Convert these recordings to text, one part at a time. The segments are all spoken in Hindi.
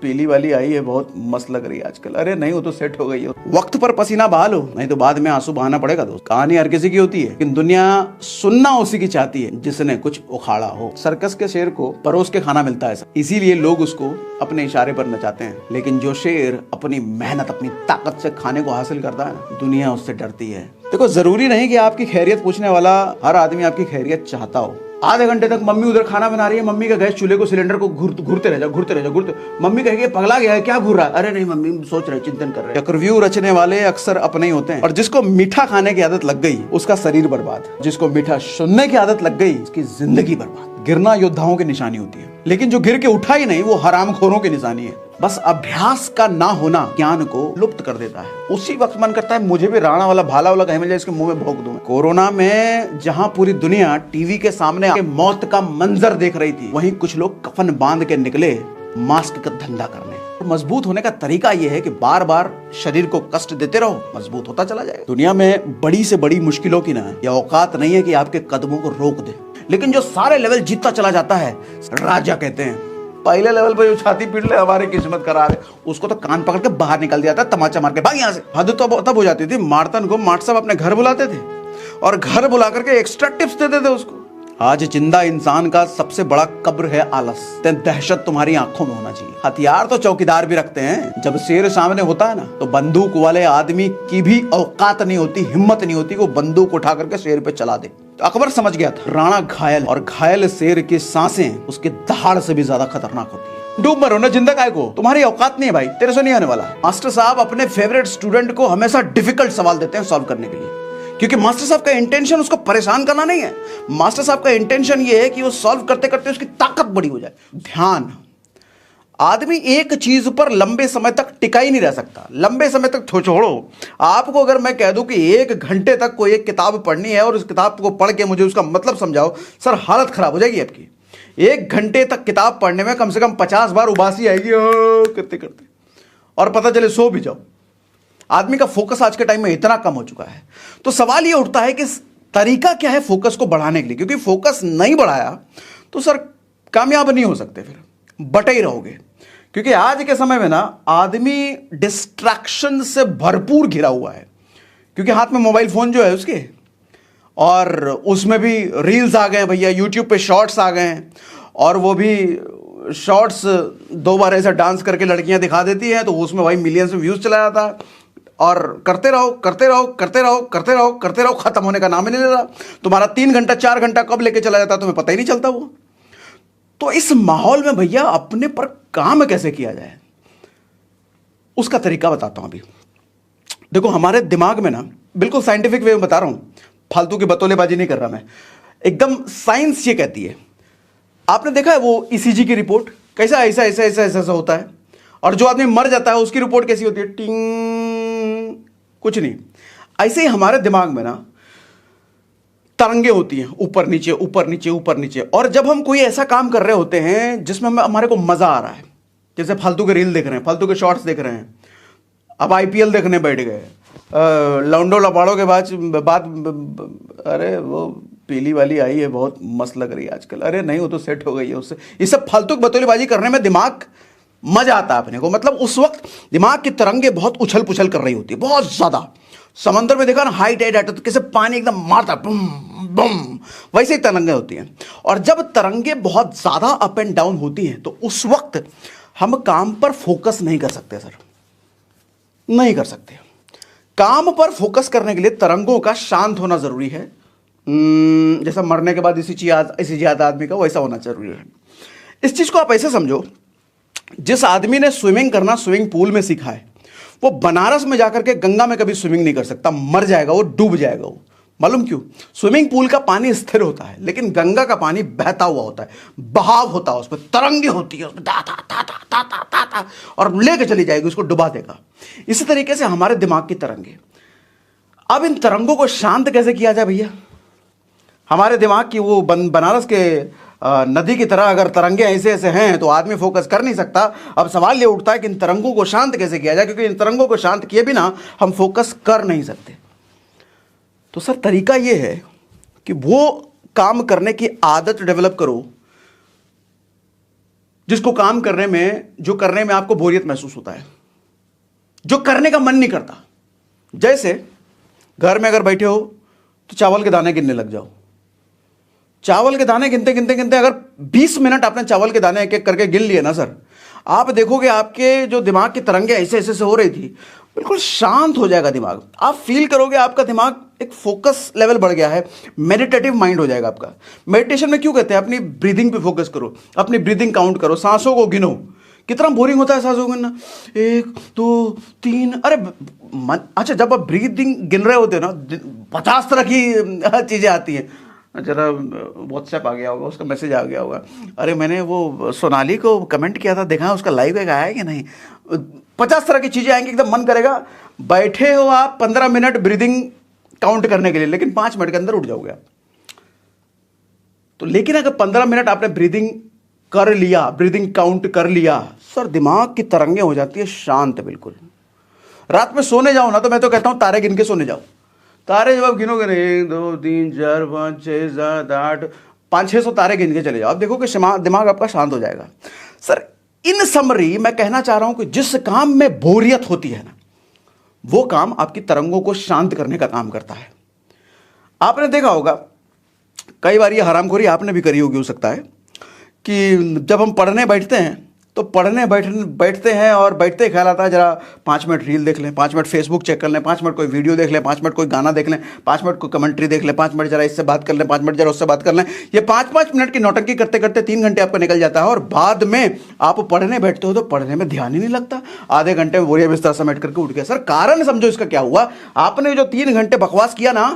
पीली वाली आई है, बहुत मस्त लग रही है आजकल। अरे नहीं, वो तो सेट हो गई है। वक्त पर पसीना बहा लो, नहीं तो बाद में आंसू बहाना पड़ेगा दोस्त। कहानी हर किसी की होती है, लेकिन दुनिया सुनना उसी की चाहती है जिसने कुछ उखाड़ा हो। सर्कस के शेर को परोस के खाना मिलता है, इसीलिए लोग उसको अपने इशारे पर नचाते हैं। लेकिन जो शेर अपनी मेहनत, अपनी ताकत से खाने को हासिल करता है, दुनिया उससे डरती है। देखो, जरूरी नहीं कि आपकी खैरियत पूछने वाला हर आदमी आपकी खैरियत चाहता हो। आधे घंटे तक मम्मी उधर खाना बना रही है, मम्मी का गैस चूल्हे को, सिलेंडर को घूरते रह जाओ। मम्मी कहेगी पगला गया है, क्या घूर रहा है? अरे नहीं मम्मी, सोच रहे, चिंतन कर रहे हैं। चक्रव्यूह रचने वाले अक्सर अपने ही होते हैं। और जिसको मीठा खाने की आदत लग गई, उसका शरीर बर्बाद। जिसको मीठा सुनने की आदत लग गई, उसकी जिंदगी बर्बाद। गिरना योद्धाओं की निशानी होती है, लेकिन जो गिर के उठा ही नहीं, वो हरामखोरों की निशानी है। बस अभ्यास का ना होना ज्ञान को लुप्त कर देता है। उसी वक्त मन करता है मुझे भी राणा वाला, भाला वाला कहीं मिल जाए, इसके मुंह में भोंक दूं। कोरोना में जहां पूरी दुनिया टीवी के सामने मौत का मंजर देख रही थी, वहीं कुछ लोग कफन बांध के निकले मास्क का धंधा करने। मजबूत होने का तरीका यह है कि बार बार शरीर को कष्ट देते रहो, मजबूत होता चला जाएगा। दुनिया में बड़ी से बड़ी मुश्किलों की ना यह औकात नहीं है कि आपके कदमों को रोक दे, लेकिन जो सारे लेवल जीतता चला जाता है, राजा कहते हैं। पहले लेवल पे जो छाती पीट ले, हमारी किस्मत खराब है, उसको तो कान पकड़ के बाहर निकल दिया था, तमाचा मार के भाग यहाँ से। हद तो तब हो जाती थी, मार्तन को मार्ट साहब अपने घर बुलाते थे और घर बुला करके एक्स्ट्रा टिप्स देते थे उसको। आज जिंदा इंसान का सबसे बड़ा कब्र है आलस। दहशत तुम्हारी आंखों में होना चाहिए। हथियार तो चौकीदार भी रखते हैं। जब शेर सामने होता है ना, तो बंदूक वाले आदमी की भी औकात नहीं होती, हिम्मत नहीं होती, वो बंदूक उठा करके शेर पे चला दे। तो अकबर समझ गया था, राणा घायल, और घायल शेर की सांसें उसके दहाड़ से भी ज्यादा खतरनाक होती है। डूब मरो ना, जिंदा काय को, तुम्हारी औकात नहीं है भाई, तेरे से नहीं आने वाला। मास्टर साहब अपने फेवरेट स्टूडेंट को हमेशा डिफिकल्ट सवाल देते हैं सॉल्व करने के लिए, क्योंकि मास्टर साहब का इंटेंशन उसको परेशान करना नहीं है। मास्टर साहब का इंटेंशन ये है कि वो सॉल्व करते करते उसकी ताकत बड़ी हो जाए। ध्यान, आदमी एक चीज पर लंबे समय तक टिका ही नहीं रह सकता। लंबे समय तक छोड़ो, आपको अगर मैं कह दूं कि 1 घंटे तक कोई एक किताब पढ़नी है और उस किताब को पढ़ के मुझे उसका मतलब समझाओ, सर हालत खराब हो जाएगी आपकी। 1 घंटे तक किताब पढ़ने में कम से कम 50 बार उबासी आएगी करते करते, और पता चले सो भी जाओ। आदमी का फोकस आज के टाइम में इतना कम हो चुका है। तो सवाल यह उठता है कि तरीका क्या है फोकस को बढ़ाने के लिए, क्योंकि फोकस नहीं बढ़ाया तो सर कामयाब नहीं हो सकते, फिर बटे ही रहोगे। क्योंकि आज के समय में ना आदमी डिस्ट्रैक्शन से भरपूर घिरा हुआ है, क्योंकि हाथ में मोबाइल फोन जो है उसके, और उसमें भी रील्स आ गए हैं भैया, यूट्यूब पे शॉर्ट्स आ गए हैं, और वो भी शॉर्ट्स 2 बार ऐसा डांस करके लड़कियां दिखा देती हैं, तो उसमें भाई मिलियंस में व्यूज चला जाता है, और करते रहो करते रहो करते रहो करते रहो करते रहो, खत्म होने का नाम ही नहीं ले रहा। तुम्हारा 3 घंटा 4 घंटा कब लेके चला जाता है तुम्हें पता ही नहीं चलता वो। तो इस माहौल में भैया अपने पर काम कैसे किया जाए, उसका तरीका बताता हूं अभी। देखो, हमारे दिमाग में ना, बिल्कुल साइंटिफिक वे में बता रहा हूं, फालतू की बतौलेबाजी नहीं कर रहा मैं, एकदम साइंस ये कहती है। आपने देखा है वो ईसीजी की रिपोर्ट, कैसा ऐसा ऐसा ऐसा ऐसा होता है, और जो आदमी मर जाता है उसकी रिपोर्ट कैसी होती है, टिंग, कुछ नहीं। ऐसे ही हमारे दिमाग में ना तरंगे होती हैं, ऊपर नीचे ऊपर नीचे ऊपर नीचे। और जब हम कोई ऐसा काम कर रहे होते हैं जिसमें हमारे को मजा आ रहा है, जैसे फालतू के रील देख रहे हैं, फालतू के शॉर्ट्स देख रहे हैं, अब आईपीएल देखने बैठ गए, लौंडो लबाड़ों के बाद अरे वो पीली वाली आई है, बहुत मस्त लग रही है आजकल। अरे नहीं, वो तो सेट हो गई है उससे। ये सब फालतू बतौलेबाजी करने में दिमाग मजा आता है अपने को। मतलब उस वक्त दिमाग की तरंगे बहुत उछल पुछल कर रही होती है, बहुत ज्यादा। समंदर में देखा ना, हाई टाइड आता है तो कैसे पानी एकदम मारता बुम बुम, वैसे ही तरंगे होती हैं। और जब तरंगे बहुत ज्यादा अप एंड डाउन होती हैं, तो उस वक्त हम काम पर फोकस नहीं कर सकते सर, नहीं कर सकते। काम पर फोकस करने के लिए तरंगों का शांत होना जरूरी है। जैसा मरने के बाद इसी याद आदमी का, वैसा होना जरूरी है। इस चीज को आप ऐसे समझो, जिस आदमी ने स्विमिंग करना स्विमिंग पूल में सीखा है, वो बनारस में जाकर के गंगा में कभी स्विमिंग नहीं कर सकता, मर जाएगा वो, डूब जाएगा वो। मालूम क्यों? स्विमिंग पूल का पानी स्थिर होता है, लेकिन गंगा का पानी बहता हुआ होता है, बहाव होता है, उसमें तरंगे होती है, उसमें ता ता ता ता ता ता ता ता, और लेके चली जाएगी, उसको डुबा देगा। इसी तरीके से हमारे दिमाग की तरंगे। अब इन तरंगों को शांत कैसे किया जाए भैया? हमारे दिमाग की वो बनारस के नदी की तरह अगर तरंगे ऐसे ऐसे हैं तो आदमी फोकस कर नहीं सकता। अब सवाल ये उठता है कि इन तरंगों को शांत कैसे किया जाए, क्योंकि इन तरंगों को शांत किए बिना हम फोकस कर नहीं सकते। तो सर तरीका ये है कि वो काम करने की आदत डेवलप करो जिसको काम करने में, जो करने में आपको बोरियत महसूस होता है, जो करने का मन नहीं करता। जैसे घर में अगर बैठे हो तो चावल के दाने गिनने लग जाओ। चावल के दाने गिनते गिनते गिनते अगर 20 मिनट आपने चावल के दाने एक एक करके गिन लिए ना सर, आप देखोगे आपके जो दिमाग की तरंगे ऐसे ऐसे से हो रही थी, बिल्कुल शांत हो जाएगा दिमाग। आप फील करोगे आपका दिमाग एक फोकस लेवल बढ़ गया है, मेडिटेटिव माइंड हो जाएगा आपका। मेडिटेशन में क्यों कहते हैं अपनी ब्रीदिंग पे फोकस करो, अपनी ब्रीदिंग काउंट करो, सांसों को गिनो। कितना बोरिंग होता है सांसों को गिनना, 1 2 3। अरे अच्छा, जब आप ब्रीदिंग गिन रहे होते हो ना, 50 तरह की चीजें आती हैं। जरा व्हाट्सएप आ गया होगा, उसका मैसेज आ गया होगा, अरे मैंने वो सोनाली को कमेंट किया था, देखा उसका लाइव एक आया है कि नहीं। 50 तरह की चीजें आएंगी, एकदम मन करेगा बैठे हो आप 15 मिनट ब्रीदिंग काउंट करने के लिए, लेकिन 5 मिनट के अंदर उठ जाओगे आप। तो लेकिन अगर 15 मिनट आपने ब्रीदिंग कर लिया, ब्रीदिंग काउंट कर लिया, सर दिमाग की तरंगे हो जाती है शांत बिल्कुल। रात में सोने जाओ ना, तो मैं तो कहता हूं तारे गिन के सोने जाओ। तारे जब आप गिनोगे ना, 1 2 3 4 5 6 7 8 500-600 तारे गिन के चले जाओ, आप देखो कि दिमाग आपका शांत हो जाएगा। सर इन समरी मैं कहना चाह रहा हूं कि जिस काम में बोरियत होती है ना, वो काम आपकी तरंगों को शांत करने का काम करता है। आपने देखा होगा कई बार, ये हरामखोरी आपने भी करी होगी हो सकता है, कि जब हम पढ़ने बैठते हैं तो बैठते हैं और बैठते ही ख्याल आता है जरा 5 मिनट रील देख लें, 5 मिनट फेसबुक चेक कर लें, 5 मिनट कोई वीडियो देख लें, 5 मिनट कोई गाना देख लें, 5 मिनट कोई कमेंट्री देख लें, 5 मिनट जरा इससे बात कर लें, 5 मिनट जरा उससे बात कर लें। ये 5-5 मिनट की नौटंकी करते करते 3 घंटे आपका निकल जाता है, और बाद में आप पढ़ने बैठते हो तो पढ़ने में ध्यान ही नहीं लगता। आधे घंटे में बोरिया बिस्तर समेट करके उठ गया। सर कारण समझो इसका क्या हुआ, आपने जो 3 घंटे बकवास किया ना,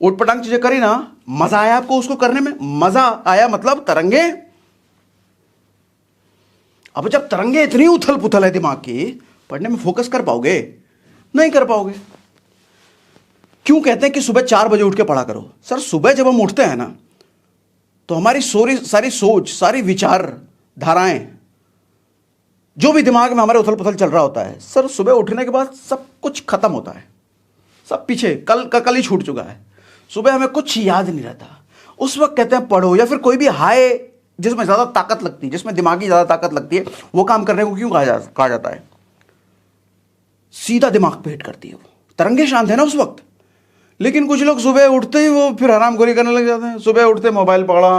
उठपटांग चीजें करी ना, मजा आया आपको उसको करने में, मजा आया मतलब तरंगे। अब जब तरंगे इतनी उथल पुथल है दिमाग की, पढ़ने में फोकस कर पाओगे? नहीं कर पाओगे। क्यों कहते हैं कि सुबह 4 बजे उठ के पढ़ा करो? सर सुबह जब हम उठते हैं ना, तो हमारी सारी सोच, सारी विचार धाराएं, जो भी दिमाग में हमारे उथल पुथल चल रहा होता है, सर सुबह उठने के बाद सब कुछ खत्म होता है, सब पीछे कल का कल ही छूट चुका है। सुबह हमें कुछ याद नहीं रहता। उस वक्त कहते हैं पढ़ो, या फिर कोई भी हाई जिसमें ज्यादा ताकत लगती है, जिसमें दिमागी ज्यादा ताकत लगती है, वो काम करने को क्यों कहा जाता है? सीधा दिमाग पे हिट करती है वो, तरंगे शांत है ना उस वक्त। लेकिन कुछ लोग सुबह उठते ही वो फिर हरामखोरी करने लग जाते हैं। सुबह उठते मोबाइल पकड़ा,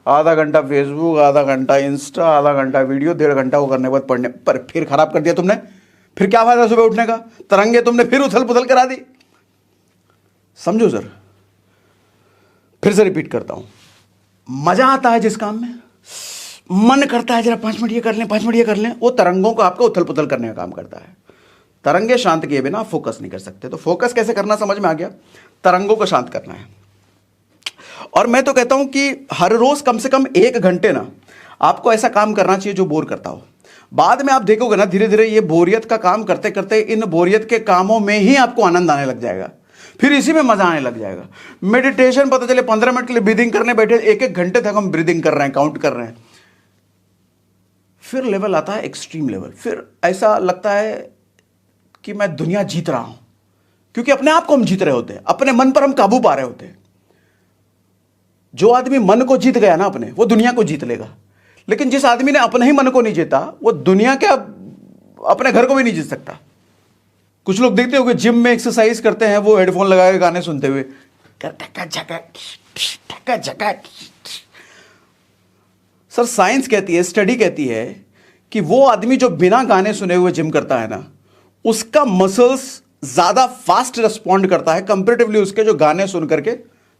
आधा घंटा फेसबुक, आधा घंटा इंस्टा, आधा घंटा वीडियो, 1.5 घंटा वो करने के बाद पढ़ने पर फिर खराब कर दिया तुमने। फिर क्या फायदा सुबह उठने का? तरंगे तुमने फिर उथल पुथल करा दी। समझो सर, फिर से रिपीट करता हूं, मजा आता है जिस काम में, मन करता है जरा 5 मिनट ये कर लें, 5 मिनट ये कर लें, वो तरंगों को आपको उथल पुथल करने का काम करता है। तरंगे शांत किए बिना फोकस नहीं कर सकते। तो फोकस कैसे करना समझ में आ गया, तरंगों को शांत करना है। और मैं तो कहता हूं कि हर रोज कम से कम 1 घंटे ना आपको ऐसा काम करना चाहिए जो बोर करता हो। बाद में आप देखोगे ना, धीरे धीरे ये बोरियत का काम करते करते इन बोरियत के कामों में ही आपको आनंद आने लग जाएगा, फिर इसी में मजा आने लग जाएगा। मेडिटेशन पता चले 15 मिनट के लिए ब्रीदिंग करने बैठे, 1-1 घंटे तक हम ब्रीदिंग कर रहे हैं, काउंट कर रहे हैं, फिर लेवल आता है एक्सट्रीम लेवल। फिर ऐसा लगता है कि मैं दुनिया जीत रहा हूं, क्योंकि अपने आप को हम जीत रहे होते हैं, अपने मन पर हम काबू पा रहे होते हैं। जो आदमी मन को जीत गया ना अपने, वो दुनिया को जीत लेगा। लेकिन जिस आदमी ने अपने ही मन को नहीं जीता, वो दुनिया क्या अपने घर को भी नहीं जीत सकता। कुछ लोग देखते हो कि जिम में एक्सरसाइज करते हैं, वो हेडफोन लगा के गाने सुनते हुए, सर साइंस कहती है, स्टडी कहती है कि वो आदमी जो बिना गाने सुने हुए जिम करता है ना, उसका मसल्स ज्यादा फास्ट रिस्पॉन्ड करता है कंपैरेटिवली उसके जो गाने सुन करके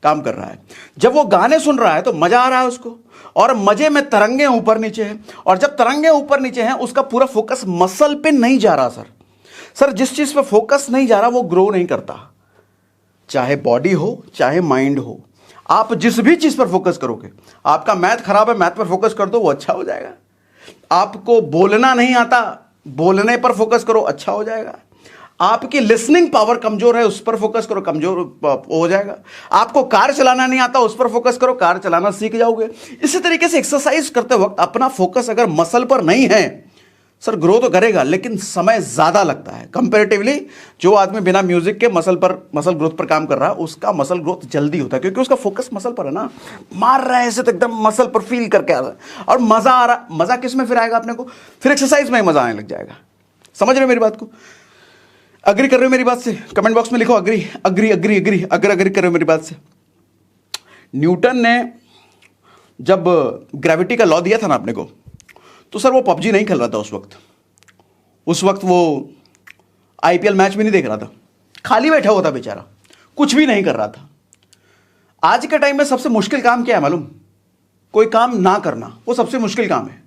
काम कर रहा है। जब वो गाने सुन रहा है तो मजा आ रहा है उसको, और मजे में तरंगे ऊपर नीचे हैं, और जब तरंगे ऊपर नीचे हैं उसका पूरा फोकस मसल पे नहीं जा रहा। सर जिस चीज पे फोकस नहीं जा रहा वो ग्रो नहीं करता, चाहे बॉडी हो चाहे माइंड हो। आप जिस भी चीज पर फोकस करोगे, आपका मैथ खराब है, मैथ पर फोकस कर दो, वो अच्छा हो जाएगा। आपको बोलना नहीं आता, बोलने पर फोकस करो, अच्छा हो जाएगा। आपकी लिसनिंग पावर कमजोर है, उस पर फोकस करो, कमजोर हो जाएगा। आपको कार चलाना नहीं आता, उस पर फोकस करो, कार चलाना सीख जाओगे। इसी तरीके से एक्सरसाइज करते वक्त अपना फोकस अगर मसल पर नहीं है, सर ग्रो तो करेगा लेकिन समय ज्यादा लगता है कंपैरेटिवली। जो आदमी बिना म्यूजिक के मसल ग्रोथ पर काम कर रहा है उसका मसल ग्रोथ जल्दी होता है, क्योंकि उसका फोकस मसल पर है ना, मार रहा है ऐसे तो एकदम मसल पर फील करके आ रहा है और मजा आ रहा। मजा किस में फिर आएगा अपने को? फिर एक्सरसाइज में ही मजा आने लग जाएगा। समझ रहे हो मेरी बात को? अग्री कर रहे हो मेरी बात से? कमेंट बॉक्स में लिखो अग्री अग्री अग्री अग्री, अगर अग्री कर रहे हो मेरी बात से। न्यूटन ने जब ग्रेविटी का लॉ दिया था ना अपने को, तो सर वो पबजी नहीं खेल रहा था उस वक्त वो आईपीएल मैच भी नहीं देख रहा था, खाली बैठा हुआ था बेचारा, कुछ भी नहीं कर रहा था। आज के टाइम में सबसे मुश्किल काम क्या है मालूम? कोई काम ना करना, वो सबसे मुश्किल काम है।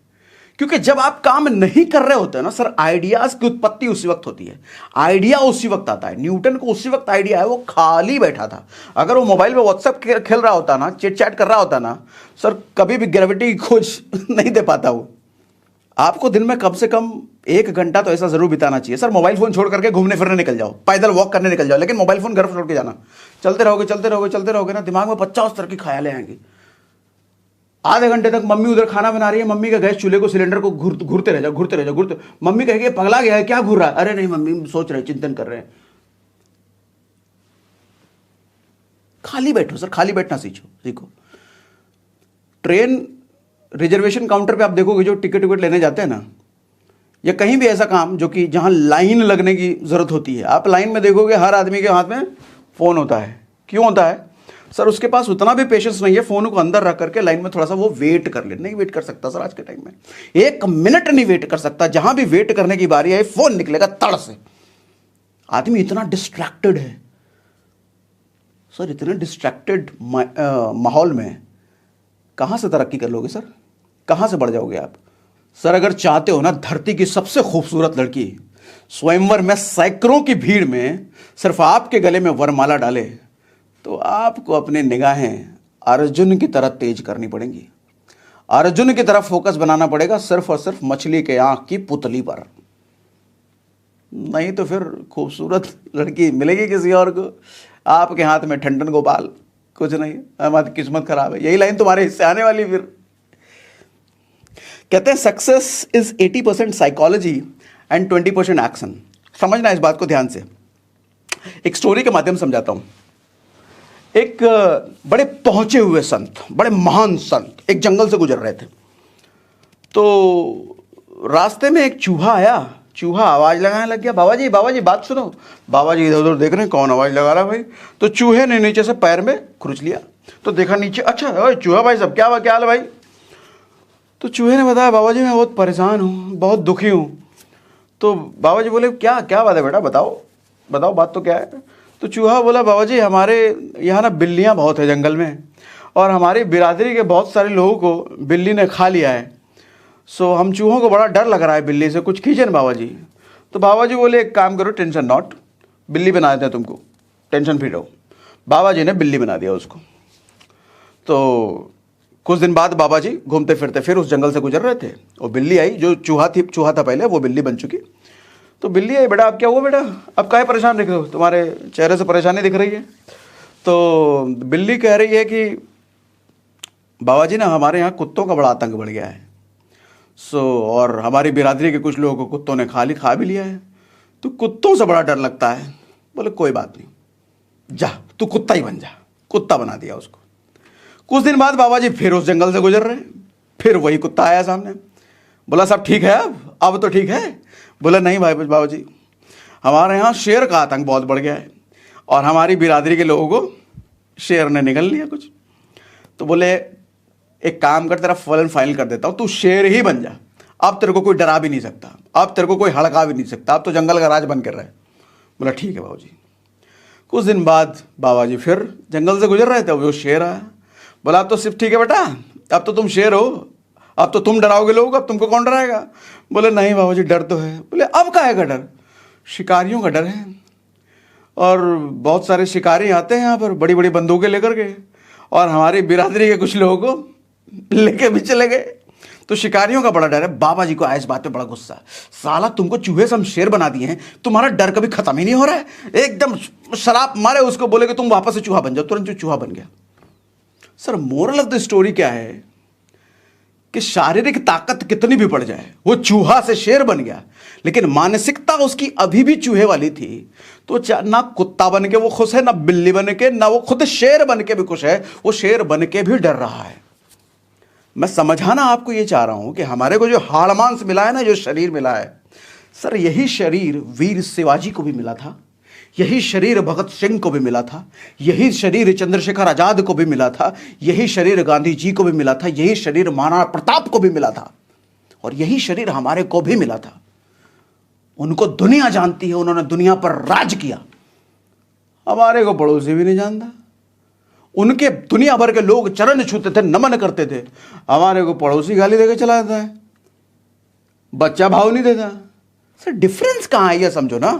क्योंकि जब आप काम नहीं कर रहे होते हैं ना सर, आइडियाज की उत्पत्ति उसी वक्त होती है, आइडिया उसी वक्त आता है। न्यूटन को उसी वक्त आइडिया है, वो खाली बैठा था। अगर वो मोबाइल पे व्हाट्सएप खेल रहा होता ना, चिट चैट कर रहा होता ना सर, कभी भी ग्रेविटी की खोज नहीं दे पाता वो। आपको दिन में कम से कम 1 घंटा तो ऐसा जरूर बिताना चाहिए सर। मोबाइल फोन छोड़ करके घूमने फिरने निकल जाओ, पैदल वॉक करने निकल जाओ, लेकिन मोबाइल फोन घर छोड़ के जाना। चलते रहोगे ना, दिमाग में 50 तरह की ख्यालें आएंगी। आधे घंटे तक मम्मी उधर खाना बना रही है, मम्मी का गैस चूल्हे को सिलेंडर को घूरते रह जाओ। मम्मी कहेगी पगला गया है क्या घूर रहा है? अरे नहीं मम्मी सोच रहे, चिंतन कर रहे हैं। खाली बैठो सर, खाली बैठना सीखो। ट्रेन रिजर्वेशन काउंटर पे आप देखोगे जो टिकट लेने जाते हैं ना, या कहीं भी ऐसा काम जो कि जहां लाइन लगने की जरूरत होती है, आप लाइन में देखोगे हर आदमी के हाथ में फोन होता है। क्यों होता है सर? उसके पास उतना भी पेशेंस नहीं है फोन को अंदर रख करके लाइन में थोड़ा सा वो वेट कर ले। नहीं वेट कर सकता सर आज के टाइम में, 1 मिनट नहीं वेट कर सकता। जहां भी वेट करने की बारी है फोन निकलेगा तड़ से। आदमी इतना डिस्ट्रैक्टेड है सर, इतने डिस्ट्रैक्टेड माहौल में कहां से तरक्की कर लोगे सर? कहां से बढ़ जाओगे आप? सर अगर चाहते हो ना धरती की सबसे खूबसूरत लड़की स्वयंवर में सैकड़ों की भीड़ में सिर्फ आपके गले में वरमाला डाले, तो आपको अपनी निगाहें अर्जुन की तरह तेज करनी पड़ेंगी। अर्जुन की तरफ फोकस बनाना पड़ेगा सिर्फ और सिर्फ मछली के आंख की पुतली पर। नहीं तो फिर खूबसूरत लड़की मिलेगी किसी और को, आपके हाथ में ठंडन गोपाल, कुछ नहीं, हमारी किस्मत खराब है। यही लाइन तुम्हारे हिस्से आने वाली। फिर कहते हैं success is 80% psychology and 20% action. समझना इस बात को ध्यान से। एक स्टोरी के माध्यम से समझाता हूं। एक बड़े पहुंचे हुए संत, बड़े महान संत एक जंगल से गुजर रहे थे। तो रास्ते में एक चूहा आया। चूहा आवाज लगाने लग गया, बाबा जी बात सुनो। बाबा जी इधर उधर देख रहे हैं कौन आवाज लगा रहा है भाई। तो चूहे ने नीचे से पैर में खुरच लिया, तो देखा नीचे, अच्छा चूहा भाई सब क्या हाल है भाई? तो चूहे ने बताया बाबा जी मैं बहुत परेशान हूँ, बहुत दुखी हूँ। तो बाबा जी बोले क्या बात है बेटा, बताओ बात तो क्या है? तो चूहा बोला बाबा जी हमारे यहाँ ना बिल्लियाँ बहुत है जंगल में, और हमारी बिरादरी के बहुत सारे लोगों को बिल्ली ने खा लिया है। सो हम चूहों को बड़ा डर लग रहा है बिल्ली से, कुछ कीजिए ना बाबा जी। तो बाबा जी बोले एक काम करो, टेंशन नॉट, बिल्ली बना देते हैं तुमको, टेंशन फ्री रहो। बाबा जी ने बिल्ली बना दिया उसको। तो कुछ दिन बाद बाबा जी घूमते फिरते फिर उस जंगल से गुजर रहे थे। वो बिल्ली आई, जो चूहा था पहले, वो बिल्ली बन चुकी। तो बिल्ली आई, बेटा अब क्या हुआ बेटा, अब काहे परेशान दिख रहे हो, तुम्हारे चेहरे से परेशानी दिख रही है। तो बिल्ली कह रही है कि बाबा जी ना हमारे यहाँ कुत्तों का बड़ा आतंक बढ़ गया है। और हमारी बिरादरी के कुछ लोगों को कुत्तों ने खा भी लिया है, तो कुत्तों से बड़ा डर लगता है। बोले कोई बात नहीं, जा तू कुत्ता ही बन जा। कुत्ता बना दिया उसको। कुछ दिन बाद बाबा जी फिर उस जंगल से गुजर रहे, फिर वही कुत्ता आया सामने। बोला सब ठीक है अब तो ठीक है? बोला नहीं भाई बाबा जी, हमारे यहाँ शेर का आतंक बहुत बढ़ गया है और हमारी बिरादरी के लोगों को शेर ने निगल लिया कुछ। तो बोले एक काम कर, तेरा फल फाइनल कर देता हूँ, तू शेर ही बन जा। अब तेरे को कोई डरा भी नहीं सकता, अब तेरे को कोई हड़का भी नहीं सकता, अब तो जंगल का राज बन कर रहा है। बोला ठीक है बाबू जी। कुछ दिन बाद बाबा जी फिर जंगल से गुजर रहे थे, वो शेर आया। बोला अब तो सिर्फ ठीक है बेटा, अब तो तुम शेर हो, अब तो तुम डराओगे लोग, अब तुमको कौन डराएगा? बोले नहीं बाबा जी डर तो है। बोले अब काहे का डर? शिकारियों का डर है, और बहुत सारे शिकारी आते हैं यहाँ पर बड़ी बड़ी बंदूकें लेकर के, और हमारी बिरादरी के कुछ लोगों को लेके भी चले गए, तो शिकारियों का बड़ा डर है। बाबा जी को आया इस बात पे बड़ा गुस्सा, साला तुमको चूहे से हम शेर बना दिए हैं, तुम्हारा डर कभी खत्म ही नहीं हो रहा है। एकदम शराब मारे उसको, बोले कि तुम वापस से चूहा बन जाओ। तुरंत जो चूहा बन गया। Sir moral of the story क्या है कि शारीरिक ताकत कितनी भी बढ़ जाए, वो चूहा से शेर बन गया, लेकिन मानसिकता उसकी अभी भी चूहे वाली थी, तो ना कुत्ता बन के वो खुश है, ना बिल्ली बन के, ना वो खुद शेर बन के भी खुश है, वो शेर बन के भी डर रहा है। मैं समझाना आपको ये चाह रहा हूं कि हमारे को जो हाड़ मांस मिला है ना, जो शरीर मिला है सर, यही शरीर वीर शिवाजी को भी मिला था, यही शरीर भगत सिंह को भी मिला था, यही शरीर चंद्रशेखर आजाद को भी मिला था, यही शरीर गांधी जी को भी मिला था, यही शरीर महाराणा प्रताप को भी मिला था, और यही शरीर हमारे को भी मिला था। उनको दुनिया जानती है, उन्होंने दुनिया पर राज किया। हमारे को पड़ोसी भी नहीं जानता। उनके दुनिया भर के लोग चरण छूते थे, नमन करते थे, हमारे को पड़ोसी गाली देकर चला जाता है, बच्चा भाव नहीं देता। सर डिफरेंस कहां है, यह समझो ना।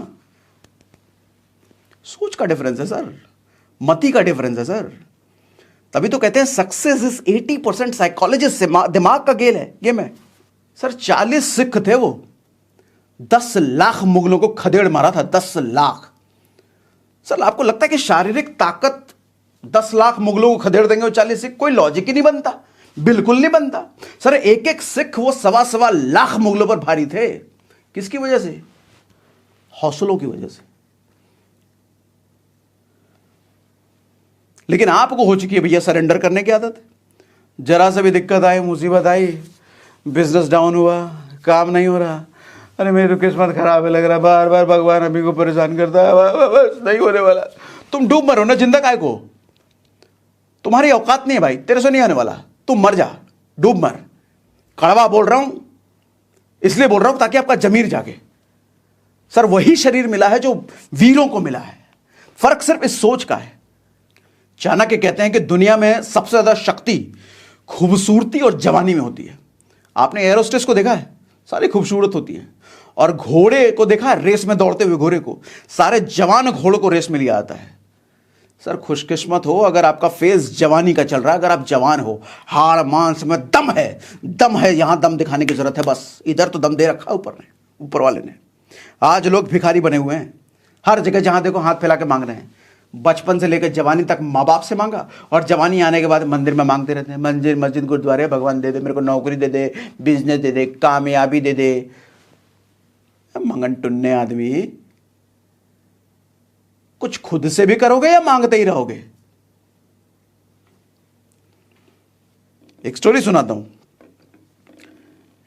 सोच का डिफरेंस है सर, मति का डिफरेंस है सर। तभी तो कहते हैं सक्सेस इज 80% साइकोलॉजिस्ट से, दिमाग का गेम है सर। 40 सिख थे, वो 10 लाख मुगलों को खदेड़ मारा था, 10 लाख। सर आपको लगता है कि शारीरिक ताकत 10 लाख मुगलों को खदेड़ देंगे वो 40 सिख? कोई लॉजिक ही नहीं बनता, बिल्कुल नहीं बनता सर। एक एक सिख वो 1.25 लाख मुगलों पर भारी थे। किसकी वजह से? हौसलों की वजह से। लेकिन आपको हो चुकी है भैया सरेंडर करने की आदत। जरा सा भी दिक्कत आई, मुसीबत आई, बिजनेस डाउन हुआ, काम नहीं हो रहा, अरे मेरी तो किस्मत खराब है, लग रहा बार बार भगवान अभी को परेशान करता है, बस नहीं होने वाला। तुम डूब मरो ना, जिंदा काय को? तुम्हारी औकात नहीं है भाई, तेरे से नहीं आने वाला, तुम मर जा, डूब मर। कड़वा बोल रहा हूं, इसलिए बोल रहा हूं ताकि आपका जमीर जागे। सर वही शरीर मिला है जो वीरों को मिला है, फर्क सिर्फ इस सोच का है। चाणक्य कहते हैं कि दुनिया में सबसे ज्यादा शक्ति खूबसूरती और जवानी में होती है। आपने एरोस्टेस को देखा है, सारी खूबसूरत होती है। और घोड़े को देखा है, रेस में दौड़ते हुए घोड़े को, सारे जवान घोड़ों को रेस में लिया आता है। सर खुशकिस्मत हो अगर आपका फेज जवानी का चल रहा है, अगर आप जवान हो, हाड़ मांस में दम है, दम है, यहां दम दिखाने की जरूरत है बस। इधर तो दम दे रखा है ऊपर वाले ने। आज लोग भिखारी बने हुए हैं, हर जगह जहां देखो हाथ फैला के मांग रहे हैं। बचपन से लेकर जवानी तक माँ बाप से मांगा, और जवानी आने के बाद मंदिर में मांगते रहते हैं, मंदिर मस्जिद गुरुद्वारे, भगवान दे दे मेरे को नौकरी, दे दे बिजनेस, दे दे कामयाबी, दे दे। मंगन टुन्ने आदमी, कुछ खुद से भी करोगे या मांगते ही रहोगे? एक स्टोरी सुनाता हूं।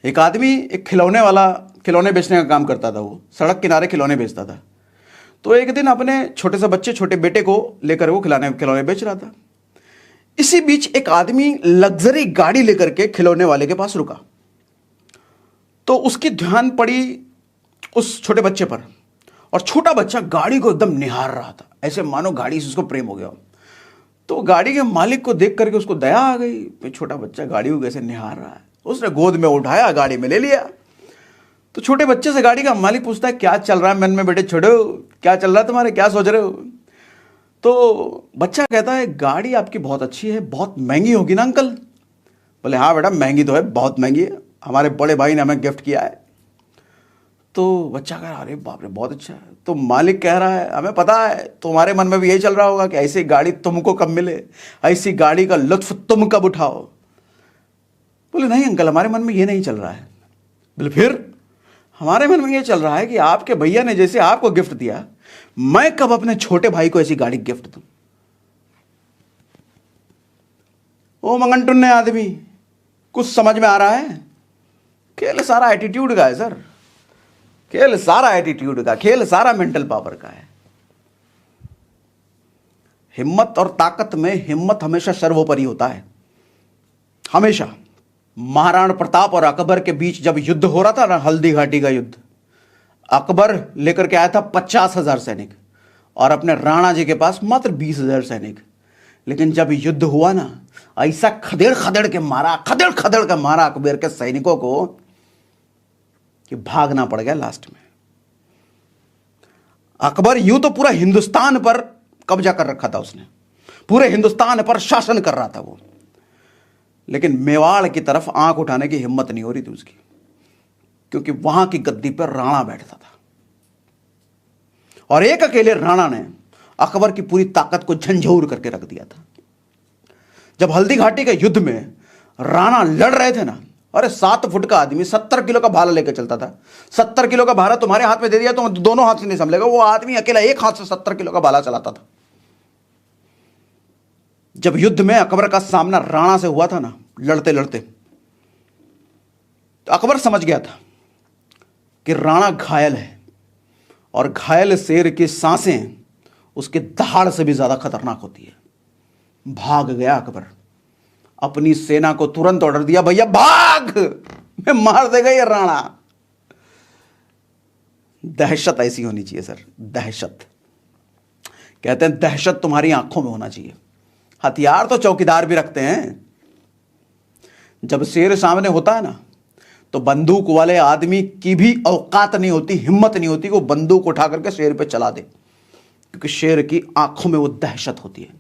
एक आदमी, एक खिलौने वाला, खिलौने बेचने का काम करता था। वो सड़क किनारे खिलौने बेचता था। तो एक दिन अपने छोटे से बच्चे, छोटे बेटे को लेकर वो खिलौने बेच रहा था। इसी बीच एक आदमी लग्जरी गाड़ी लेकर के खिलौने वाले के पास रुका। तो उसकी ध्यान पड़ी उस छोटे बच्चे पर, और छोटा बच्चा गाड़ी को एकदम निहार रहा था, ऐसे मानो गाड़ी से उसको प्रेम हो गया। तो गाड़ी के मालिक को देख करके उसको दया आ गई, छोटा बच्चा गाड़ी को कैसे निहार रहा है। उसने गोद में उठाया, गाड़ी में ले लिया। तो छोटे बच्चे से गाड़ी का मालिक पूछता है, क्या चल रहा है मन में बेटे, छोड़ो, क्या चल रहा है तुम्हारे, क्या सोच रहे हो? तो बच्चा कहता है, गाड़ी आपकी बहुत अच्छी है, बहुत महंगी होगी ना अंकल? बोले हाँ बेटा महंगी तो है, बहुत महंगी है, हमारे बड़े भाई ने हमें गिफ्ट किया है। तो बच्चा कह रहा है, अरे बाप रे बहुत अच्छा है। तो मालिक कह रहा है, हमें पता है तुम्हारे मन में भी यही चल रहा होगा कि ऐसी गाड़ी तुमको कब मिले, ऐसी गाड़ी का लुत्फ तुम कब उठाओ। बोले नहीं अंकल, हमारे मन में ये नहीं चल रहा है। बोले फिर? हमारे मन में ये चल रहा है कि आपके भैया ने जैसे आपको गिफ्ट दिया, मैं कब अपने छोटे भाई को ऐसी गाड़ी गिफ्ट दूं। ओ मंगन टुन्ने आदमी, कुछ समझ में आ रहा है? खेल सारा एटीट्यूड का है सर, खेल सारा एटीट्यूड का, खेल सारा मेंटल पावर का है। हिम्मत और ताकत में हिम्मत हमेशा सर्वोपरि होता है, हमेशा। महाराणा प्रताप और अकबर के बीच जब युद्ध हो रहा था ना, हल्दी घाटी का युद्ध, अकबर लेकर के आया था 50,000 सैनिक और अपने राणा जी के पास मात्र 20,000 सैनिक। लेकिन जब युद्ध हुआ ना, ऐसा खदेड़ खदेड़ के मारा अकबर के सैनिकों को कि भागना पड़ गया लास्ट में। अकबर यूं तो पूरा हिंदुस्तान पर कब्जा कर रखा था उसने, पूरे हिंदुस्तान पर शासन कर रहा था वो, लेकिन मेवाड़ की तरफ आंख उठाने की हिम्मत नहीं हो रही थी उसकी, क्योंकि वहां की गद्दी पर राणा बैठता था। और एक अकेले राणा ने अकबर की पूरी ताकत को झंझोर करके रख दिया था। जब हल्दी घाटी के युद्ध में राणा लड़ रहे थे ना, अरे 7 फुट का आदमी 70 किलो का भाला लेकर चलता था। 70 किलो का भाला तुम्हारे हाथ में दे दिया तो दोनों हाथ से नहीं संभलेगा। वो आदमी अकेला एक हाथ से 70 किलो का भाला चलाता था। जब युद्ध में अकबर का सामना राणा से हुआ था ना, लड़ते लड़ते, तो अकबर समझ गया था कि राणा घायल है और घायल शेर की सांसें उसके दहाड़ से भी ज्यादा खतरनाक होती है। भाग गया अकबर, अपनी सेना को तुरंत ऑर्डर दिया, भैया भाग, मैं मार देगा ये राणा। दहशत ऐसी होनी चाहिए सर, दहशत। कहते हैं दहशत तुम्हारी आंखों में होना चाहिए। हथियार तो चौकीदार भी रखते हैं। जब शेर सामने होता है ना, तो बंदूक वाले आदमी की भी औकात नहीं होती, हिम्मत नहीं होती कि वो बंदूक उठा करके शेर पे चला दे, क्योंकि शेर की आंखों में वो दहशत होती है।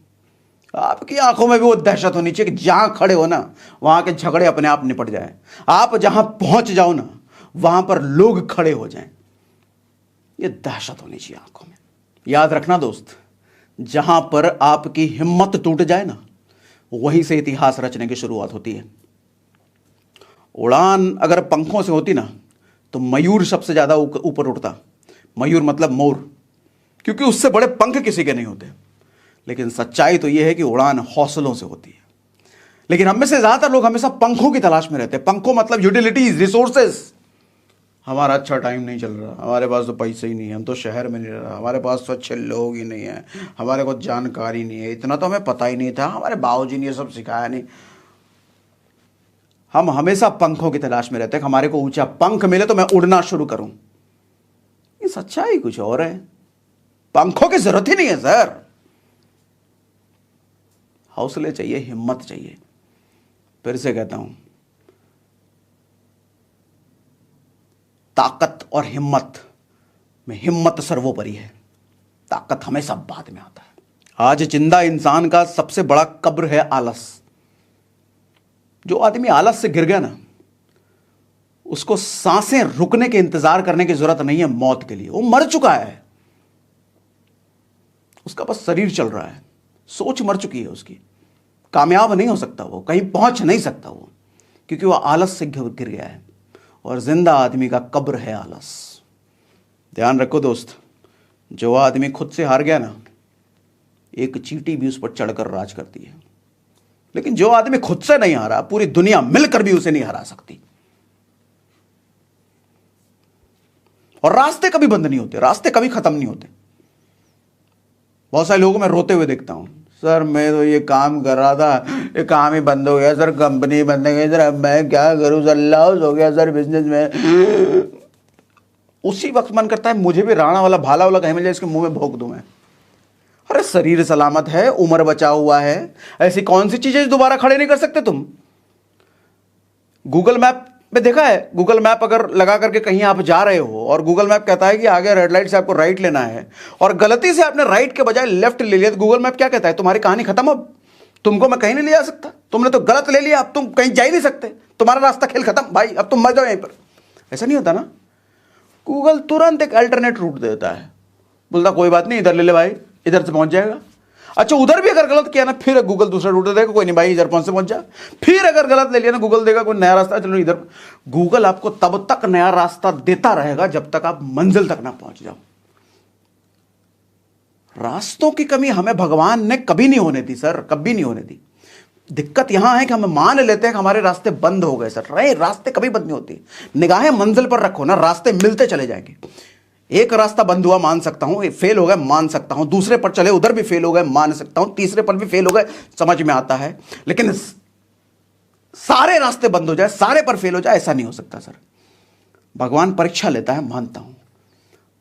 आपकी आंखों में भी वो दहशत होनी चाहिए कि जहां खड़े हो ना, वहां के झगड़े अपने आप निपट जाए। आप जहां पहुंच जाओ ना, वहां पर लोग खड़े हो जाएं। ये दहशत होनी चाहिए आंखों में। याद रखना दोस्त, जहां पर आपकी हिम्मत टूट जाए ना, वहीं से इतिहास रचने की शुरुआत होती है। उड़ान अगर पंखों से होती ना, तो मयूर सबसे ज्यादा ऊपर उड़ता। मयूर मतलब मोर, क्योंकि उससे बड़े पंख किसी के नहीं होते। लेकिन सच्चाई तो यह है कि उड़ान हौसलों से होती है। लेकिन हम में से ज्यादातर लोग हमेशा पंखों की तलाश में रहते हैं। पंखों मतलब यूटिलिटीज, रिसोर्सेस। हमारा अच्छा टाइम नहीं चल रहा, हमारे पास तो पैसे ही नहीं है, हम तो शहर में नहीं रह रहा, हमारे पास तो अच्छे लोग ही नहीं है, हमारे को जानकारी नहीं है, इतना तो हमें पता ही नहीं था, हमारे बाबूजी ने ये सब सिखाया नहीं। हम हमेशा पंखों की तलाश में रहते हैं। हमारे को ऊंचा पंख मिले तो मैं उड़ना शुरू करूं। ये सच्चाई कुछ और है। पंखों की जरूरत ही नहीं है सर। हौसले चाहिए, हिम्मत चाहिए। फिर से कहता हूं, ताकत और हिम्मत में हिम्मत सर्वोपरि है, ताकत हमेशा बाद में आता है। आज जिंदा इंसान का सबसे बड़ा कब्र है आलस। जो आदमी आलस से गिर गया ना, उसको सांसें रुकने के इंतजार करने की जरूरत नहीं है मौत के लिए। वो मर चुका है, उसका बस शरीर चल रहा है, सोच मर चुकी है उसकी। कामयाब नहीं हो सकता वो, कहीं पहुंच नहीं सकता वो, क्योंकि वो आलस से गिर गया है। और जिंदा आदमी का कब्र है आलस। ध्यान रखो दोस्त, जो आदमी खुद से हार गया ना, एक चींटी भी उस पर चढ़कर राज करती है। लेकिन जो आदमी खुद से नहीं हारा, पूरी दुनिया मिलकर भी उसे नहीं हरा सकती। और रास्ते कभी बंद नहीं होते, रास्ते कभी खत्म नहीं होते। बहुत सारे लोगों में रोते हुए देखता हूं, सर मैं तो ये काम कर रहा था, ये काम ही बंद हो गया सर, कंपनी बंद हो गई सर, अब मैं क्या करूं सर, लॉस हो गया सर बिजनेस में। उसी वक्त मन करता है मुझे भी राणा वाला भाला वाला कहीं मिल जाए, इसके मुंह में भोंक दूं मैं। अरे शरीर सलामत है, उम्र बचा हुआ है, ऐसी कौन सी चीजें दोबारा खड़े नहीं कर सकते तुम। गूगल मैप में देखा है, गूगल मैप अगर लगा करके कहीं आप जा रहे हो और गूगल मैप कहता है कि आगे रेड लाइट से आपको राइट लेना है, और गलती से आपने राइट के बजाय लेफ्ट ले लिया, तो गूगल मैप क्या कहता है, तुम्हारी कहानी खत्म। अब तुमको मैं कहीं नहीं ले जा सकता, तुमने तो गलत ले लिया, अब तुम कहीं जा ही नहीं सकते, तुम्हारा रास्ता खेल खत्म भाई, अब तुम मर जाओ यहीं पर। ऐसा नहीं होता ना, गूगल तुरंत एक अल्टरनेट रूट देता है, बोलता कोई बात नहीं, इधर ले ले भाई, इधर से पहुंच जाएगा। अच्छा उधर भी अगर गलत किया ना, फिर गूगल दूसरा रूट देगा, कोई नहीं भाई इधर पहुंच से पहुंच जा। फिर अगर गलत ले लिया ना, गूगल देगा कोई नया रास्ता, चलो इधर। गूगल आपको तब तक नया रास्ता देता रहेगा जब तक आप मंजिल तक ना पहुंच जाओ। रास्तों की कमी हमें भगवान ने कभी नहीं होने दी सर, कभी नहीं होने दी। दिक्कत यहां है कि हम मान लेते हैं कि हमारे रास्ते बंद हो गए सर। रास्ते कभी बंद नहीं होती। निगाहें मंजिल पर रखो ना, रास्ते मिलते चले जाएंगे। एक रास्ता बंद हुआ मान सकता हूं, फेल हो गए मान सकता हूं, दूसरे पर चले उधर भी फेल हो गए मान सकता हूं, तीसरे पर भी फेल हो गए समझ में आता है। लेकिन सारे रास्ते बंद हो जाए, सारे पर फेल हो जाए, ऐसा नहीं हो सकता सर। भगवान परीक्षा लेता है, मानता हूं।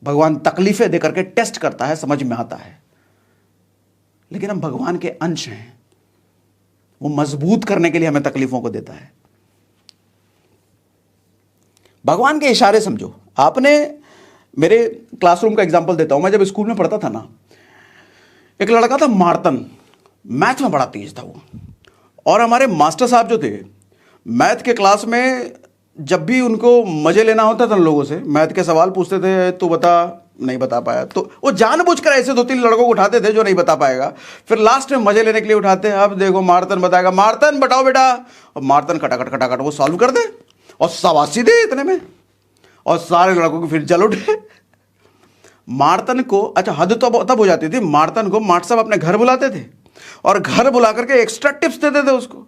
भगवान तकलीफें देकर के टेस्ट करता है, समझ में आता है। लेकिन हम भगवान के अंश हैं, वो मजबूत करने के लिए हमें तकलीफों को देता है। भगवान के इशारे समझो। आपने, मेरे क्लासरूम का एग्जांपल देता हूं, मैं जब स्कूल में पढ़ता था ना, एक लड़का था मार्तन, मैथ में बड़ा तेज था वो। और हमारे मास्टर साहब जो थे, मैथ के क्लास में जब भी उनको मजे लेना होता था लोगों से, मैथ के सवाल पूछते थे, तू बता नहीं बता पाया, तो वो जानबूझकर ऐसे 2-3 लड़कों को उठाते थे जो नहीं बता पाएगा, फिर लास्ट में मजे लेने के लिए उठाते हैं। अब देखो मार्तन बताएगा, मार्तन बताओ बेटा, और मार्तन खटाखट खटाखट वो सॉल्व कर दे और शाबाशी दे इतने में, और सारे लड़कों की फिर जल उठे। मार्तन को अच्छा हद तो तब हो जाती थी, मार्तन को मार्ट साहब अपने घर बुलाते थे और घर बुला करके एक्स्ट्रा टिप्स देते थे उसको।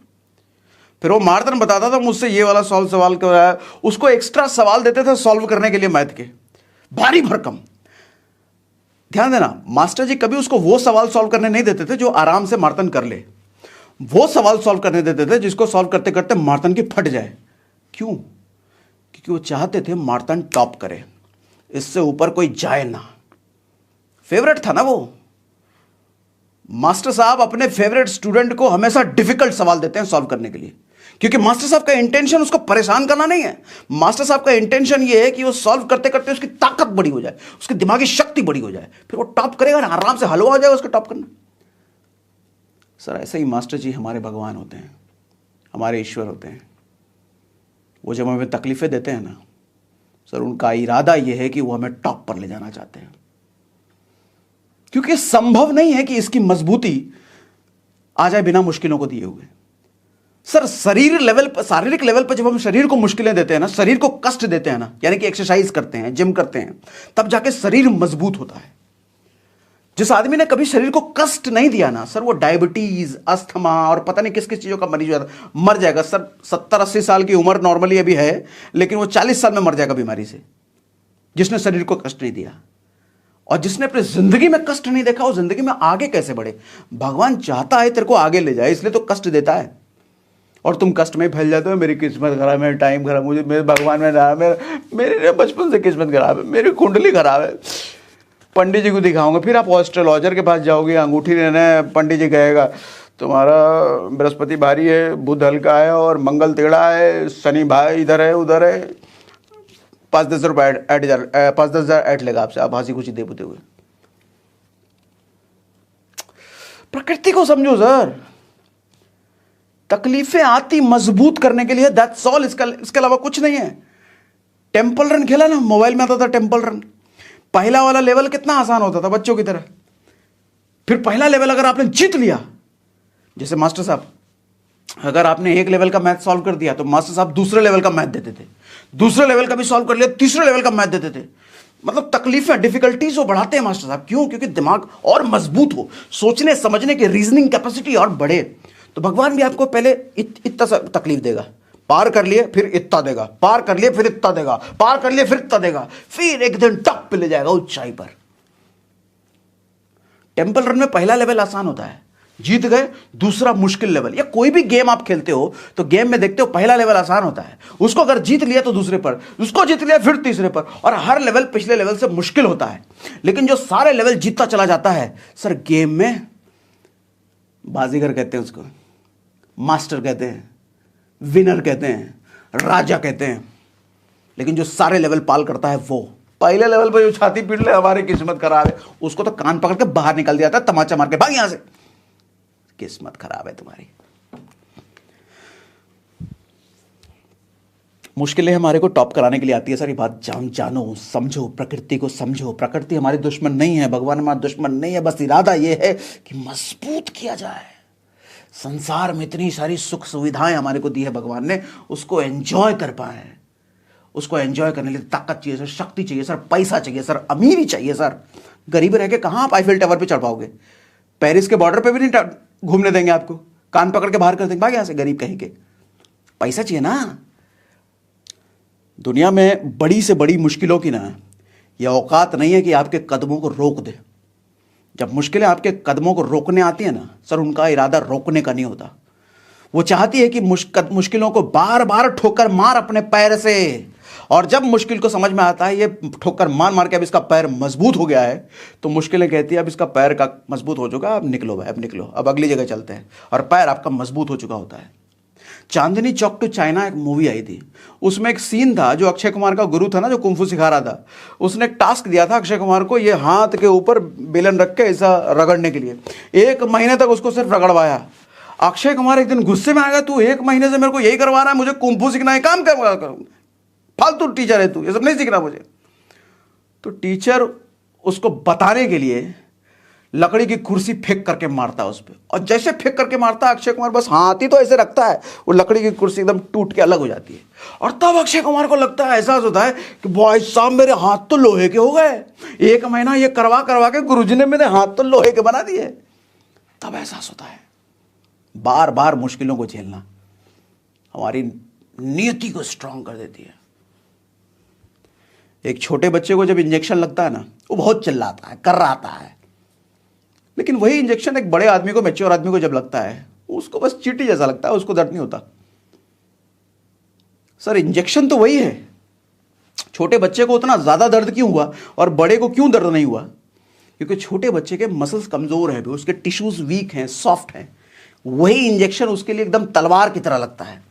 फिर वो मार्तन बताता था मुझसे ये वाला सवाल कराया, उसको एक्स्ट्रा सवाल देते थे सॉल्व करने के लिए मैथ के, भारी भरकम। ध्यान देना, मास्टर जी कभी उसको वो सवाल सॉल्व करने नहीं देते थे जो आराम से मार्तन कर ले, वो सवाल सॉल्व करने देते थे जिसको सॉल्व करते करते मार्तन की फट जाए। क्यों? क्योंकि वो चाहते थे मार्तन टॉप करे, इससे ऊपर कोई जाए ना। फेवरेट था ना वो। मास्टर साहब अपने फेवरेट स्टूडेंट को हमेशा डिफिकल्ट सवाल देते हैं सॉल्व करने के लिए, क्योंकि मास्टर साहब का इंटेंशन उसको परेशान करना नहीं है। मास्टर साहब का इंटेंशन ये है कि वो सॉल्व करते करते उसकी ताकत बड़ी हो जाए, उसकी दिमागी शक्ति बड़ी हो जाए, फिर वो टॉप करेगा ना, आराम से हलवा हो जाएगा उसको टॉप करना। सर ऐसे ही मास्टर जी हमारे भगवान होते हैं, हमारे ईश्वर होते हैं। वो जब हमें तकलीफें देते हैं ना सर, उनका इरादा यह है कि वो हमें टॉप पर ले जाना चाहते हैं, क्योंकि संभव नहीं है कि इसकी मजबूती आ जाए बिना मुश्किलों को दिए हुए। सर शारीरिक लेवल पर जब हम शरीर को मुश्किलें देते हैं ना, शरीर को कष्ट देते हैं ना, यानी कि एक्सरसाइज करते हैं, जिम करते हैं, तब जाके शरीर मजबूत होता है। जिस आदमी ने कभी शरीर को कष्ट नहीं दिया ना सर, वो डायबिटीज, अस्थमा और पता नहीं किस किस चीजों का मरीज हो जाता, मर जाएगा सर। 70-80 साल की उम्र नॉर्मली अभी है, लेकिन वो 40 साल में मर जाएगा बीमारी से, जिसने शरीर को कष्ट नहीं दिया। और जिसने अपनी जिंदगी में कष्ट नहीं देखा, वो जिंदगी में आगे कैसे बढ़े? भगवान चाहता है तेरे को आगे ले जाए, इसलिए तो कष्ट देता है, और तुम कष्ट में फैल जाते हो। मेरी किस्मत खराब है, मेरा टाइम खराब, मुझे मेरे भगवान में रहा, मेरे बचपन से किस्मत खराब है, मेरी कुंडली खराब है, पंडित जी को दिखाऊंगा। फिर आप एस्ट्रोलॉजर के पास जाओगे, अंगूठी लेना है, पंडित जी कहेगा तुम्हारा बृहस्पति भारी है, बुध हल्का है और मंगल टेढ़ा है, शनि भाई इधर है उधर है, 5-10 रुपये 5-10 हज़ार ऐड लेगा आपसे, आप हंसी खुशी दे बुते हुए। प्रकृति को समझो सर, तकलीफें आती मजबूत करने के लिए, दैट्स ऑल। इसके अलावा कुछ नहीं है। टेंपल रन खेला ना, मोबाइल में आता था टेंपल रन, पहला वाला लेवल कितना आसान होता था बच्चों की तरह। फिर पहला लेवल अगर आपने जीत लिया, जैसे मास्टर साहब, अगर आपने एक लेवल का मैथ सॉल्व कर दिया तो मास्टर साहब दूसरे लेवल का मैथ देते थे, दूसरे लेवल का भी सॉल्व कर लिया, तीसरे लेवल का मैथ देते थे। मतलब तकलीफें, डिफिकल्टीज वो बढ़ाते हैं मास्टर साहब। क्यों? क्योंकि दिमाग और मजबूत हो, सोचने समझने की रीजनिंग कैपेसिटी और बढ़े। तो भगवान भी आपको पहले इतना तकलीफ देगा, पार कर लिए फिर इतना देगा, पार कर लिए फिर इतना देगा, पार कर लिए फिर इतना देगा, फिर एक दिन टॉप पे ले जाएगा ऊंचाई पर। टेंपल रन में पहला लेवल आसान होता है, जीत गए, दूसरा मुश्किल लेवल। या कोई भी गेम आप खेलते हो तो गेम में देखते हो पहला लेवल आसान होता है, उसको अगर जीत लिया तो दूसरे पर, उसको जीत लिया फिर तीसरे पर, और हर लेवल पिछले लेवल से मुश्किल होता है। लेकिन जो सारे लेवल जीतता चला जाता है सर, गेम में बाजीगर कहते हैं उसको, मास्टर कहते हैं, विनर कहते हैं, राजा कहते हैं। लेकिन जो सारे लेवल पाल करता है वो पहले लेवल पर जो छाती पीट ले हमारी किस्मत खराब है, उसको तो कान पकड़ के बाहर निकल दिया था, तमाचा मार के भाग यहां से, किस्मत खराब है तुम्हारी। मुश्किलें हमारे को टॉप कराने के लिए आती है सर। ये बात जानो, समझो, प्रकृति को समझो। प्रकृति हमारी दुश्मन नहीं है, भगवान हमारा दुश्मन नहीं है, बस इरादा ये है कि मजबूत किया जाए। संसार में इतनी सारी सुख सुविधाएं हमारे को दी है भगवान ने, उसको एंजॉय कर पाए। उसको एंजॉय करने के लिए ताकत चाहिए सर, शक्ति चाहिए सर, पैसा चाहिए सर, अमीरी चाहिए सर। गरीब रह के कहां आप आईफिल टावर पे चढ़ पाओगे? पेरिस के बॉर्डर पे भी नहीं घूमने देंगे आपको, कान पकड़ के बाहर कर देंगे, भाग यहां से, गरीब कहीं के। पैसा चाहिए ना। दुनिया में बड़ी से बड़ी मुश्किलों की ना यह औकात नहीं है कि आपके कदमों को रोक दे। जब मुश्किलें आपके कदमों को रोकने आती है ना सर, उनका इरादा रोकने का नहीं होता। वो चाहती है कि मुश्किलों को बार बार ठोकर मार अपने पैर से, और जब मुश्किल को समझ में आता है ये ठोकर मार मार के अब इसका पैर मजबूत हो गया है, तो मुश्किलें कहती है अब इसका पैर का मजबूत हो चुका, अब निकलो भाई, अब निकलो, अब अगली जगह चलते हैं, और पैर आपका मजबूत हो चुका होता है। चांदनी चौक टू चाइना एक मूवी आई थी, उसमें एक सीन था, जो अक्षय कुमार का गुरु था ना, जो कुंफू सिखा रहा था, उसने एक टास्क दिया था अक्षय कुमार को, ये हाथ के ऊपर बेलन रख के ऐसा रगड़ने के लिए। 1 महीने तक उसको सिर्फ रगड़वाया। अक्षय कुमार एक दिन गुस्से में आ गया, तू 1 महीने से मेरे को यही करवा रहा है, मुझे कुंफू सीखना है, काम कर, फालतू टीचर है तू, ये सब नहीं सीखना मुझे। तो टीचर उसको बताने के लिए लकड़ी की कुर्सी फेंक करके मारता है उस पर, और जैसे फेंक करके मारता है अक्षय कुमार बस हाथ ही तो ऐसे रखता है, वो लकड़ी की कुर्सी एकदम टूट के अलग हो जाती है। और तब अक्षय कुमार को लगता है, एहसास होता है कि भाई साहब मेरे हाथ तो लोहे के हो गए, 1 महीना ये करवा करवा के गुरुजी ने मेरे हाथ तो लोहे के बना दिए। तब एहसास होता है बार बार मुश्किलों को झेलना हमारी नियति को स्ट्रांग कर देती है। एक छोटे बच्चे को जब इंजेक्शन लगता है ना, वो बहुत चिल्लाता है, कर्राता है, लेकिन वही इंजेक्शन एक बड़े आदमी को, मैच्योर आदमी को जब लगता है, उसको बस चींटी जैसा लगता है, उसको दर्द नहीं होता। सर इंजेक्शन तो वही है, छोटे बच्चे को उतना ज्यादा दर्द क्यों हुआ और बड़े को क्यों दर्द नहीं हुआ? क्योंकि छोटे बच्चे के मसल्स कमजोर है, उसके टिश्यूज वीक हैं, सॉफ्ट हैं, वही इंजेक्शन उसके लिए एकदम तलवार की तरह लगता है।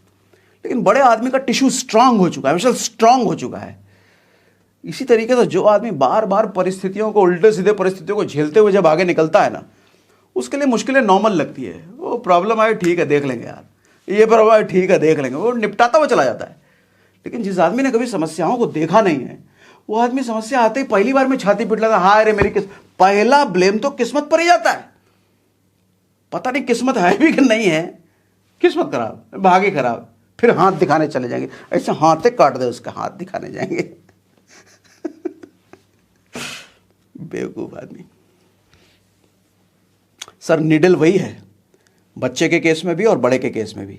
लेकिन बड़े आदमी का टिश्यू स्ट्रांग हो चुका है, मसल स्ट्रांग हो चुका है। इसी तरीके से जो आदमी बार बार परिस्थितियों को, उल्टे सीधे परिस्थितियों को झेलते हुए जब आगे निकलता है ना, उसके लिए मुश्किलें नॉर्मल लगती है। वो प्रॉब्लम आए ठीक है देख लेंगे यार, ये प्रॉब्लम आए ठीक है देख लेंगे, वो निपटाता हुआ चला जाता है। लेकिन जिस आदमी ने कभी समस्याओं को देखा नहीं है, वो आदमी समस्या आते ही पहली बार में छाती पीट लेता है, हाय रे मेरी पहला ब्लेम तो किस्मत पर ही जाता है। पता नहीं किस्मत है भी कि नहीं है, किस्मत खराब, भाग्य खराब, फिर हाथ दिखाने चले जाएंगे, ऐसे हाथे काट दे उसका, हाथ दिखाने जाएंगे। बेवकूफ आदमी। सर निडल वही है, बच्चे के केस में भी और बड़े के केस में भी।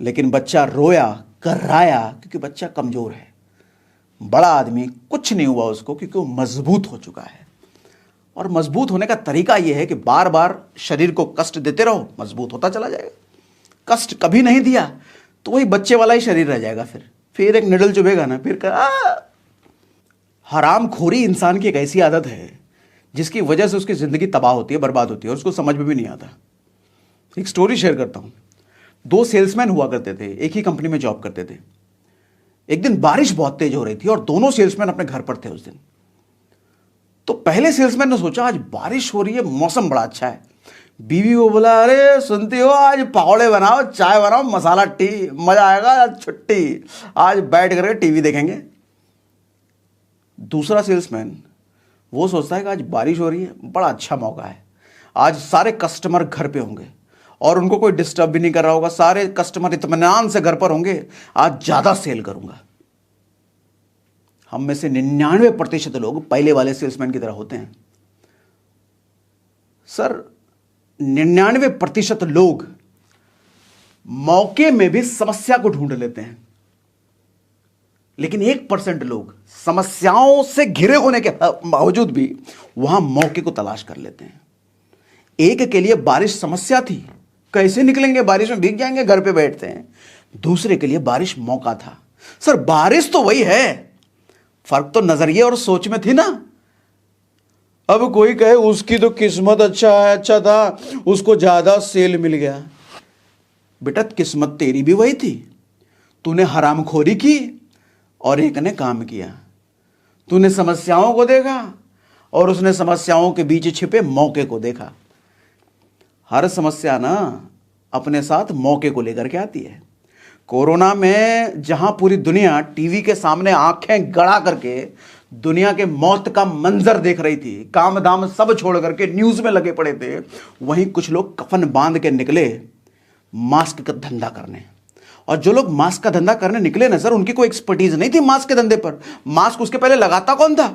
लेकिन बच्चा रोया, कर्राया क्योंकि बच्चा कमजोर है। बड़ा आदमी कुछ नहीं हुआ उसको क्योंकि वो मजबूत हो चुका है। और मजबूत होने का तरीका यह है कि बार बार शरीर को कष्ट देते रहो, मजबूत होता चला जाएगा। कष्ट कभी नहीं दिया तो वही बच्चे वाला ही शरीर रह जाएगा। फिर एक निडल चुभेगा ना, फिर हरामखोरी इंसान की एक ऐसी आदत है जिसकी वजह से उसकी जिंदगी तबाह होती है, बर्बाद होती है, और उसको समझ में भी नहीं आता। एक स्टोरी शेयर करता हूं। 2 सेल्समैन हुआ करते थे, एक ही कंपनी में जॉब करते थे। एक दिन बारिश बहुत तेज हो रही थी और दोनों सेल्समैन अपने घर पर थे उस दिन। तो पहले सेल्समैन ने सोचा आज बारिश हो रही है, मौसम बड़ा अच्छा है। बीवी को बोला, अरे सुनती हो आज पकौड़े बनाओ, चाय बनाओ, मसाला टी, मजा आएगा, आज छुट्टी, आज बैठ करके टीवी देखेंगे। दूसरा सेल्समैन वो सोचता है कि आज बारिश हो रही है, बड़ा अच्छा मौका है, आज सारे कस्टमर घर पे होंगे और उनको कोई डिस्टर्ब भी नहीं कर रहा होगा, सारे कस्टमर इत्मीनान से घर पर होंगे, आज ज्यादा सेल करूंगा। हम में से 99% लोग पहले वाले सेल्समैन की तरह होते हैं। सर 99% लोग मौके में भी समस्या को ढूंढ लेते हैं, लेकिन 1% लोग समस्याओं से घिरे होने के बावजूद भी वहां मौके को तलाश कर लेते हैं। एक के लिए बारिश समस्या थी, कैसे निकलेंगे, बारिश में भीग जाएंगे, घर पे बैठते हैं। दूसरे के लिए बारिश मौका था। सर बारिश तो वही है, फर्क तो नजरिए और सोच में थी ना। अब कोई कहे उसकी तो किस्मत अच्छा था, उसको ज्यादा सेल मिल गया। बेटा किस्मत तेरी भी वही थी, तूने हरामखोरी की और एक ने काम किया। तूने समस्याओं को देखा और उसने समस्याओं के बीच छिपे मौके को देखा। हर समस्या ना अपने साथ मौके को लेकर के आती है। कोरोना में जहां पूरी दुनिया टीवी के सामने आंखें गड़ा करके दुनिया के मौत का मंजर देख रही थी, काम धाम सब छोड़ करके न्यूज में लगे पड़े थे, वहीं कुछ लोग कफन बांध के निकले मास्क का धंधा करने। और जो लोग मास्क का धंधा करने निकले ना सर, उनकी कोई एक्सपर्टीज नहीं थी मास्क के धंधे पर। मास्क उसके पहले लगाता कौन था?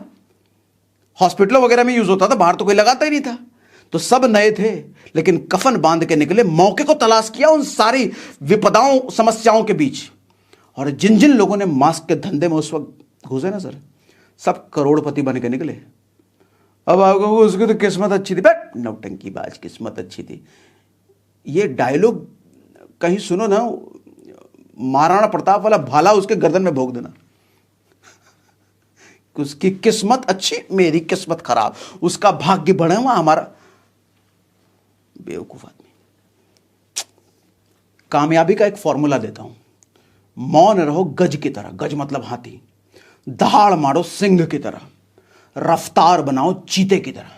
हॉस्पिटलों वगैरह में यूज होता था, बाहर तो कोई लगाता ही नहीं था। तो सब नए थे, लेकिन कफन बांध के निकले, मौके को तलाश किया उन सारी विपदाओं समस्याओं के बीच। और जिन जिन लोगों ने मास्क के धंधे में उस वक्त घुसे ना सर, सब करोड़पति बन के निकले। अब आपको उसकी तो किस्मत अच्छी थी, बट नौटंकीबाज, किस्मत अच्छी थी। ये डायलॉग कहीं सुनो ना, महाराणा प्रताप वाला भाला उसके गर्दन में भोग देना। उसकी किस्मत अच्छी, मेरी किस्मत खराब, उसका भाग्य बढ़े हुआ, हमारा बेवकूफ आदमी। कामयाबी का एक फॉर्मूला देता हूं, मौन रहो गज की तरह, गज मतलब हाथी, दहाड़ मारो सिंह की तरह, रफ्तार बनाओ चीते की तरह,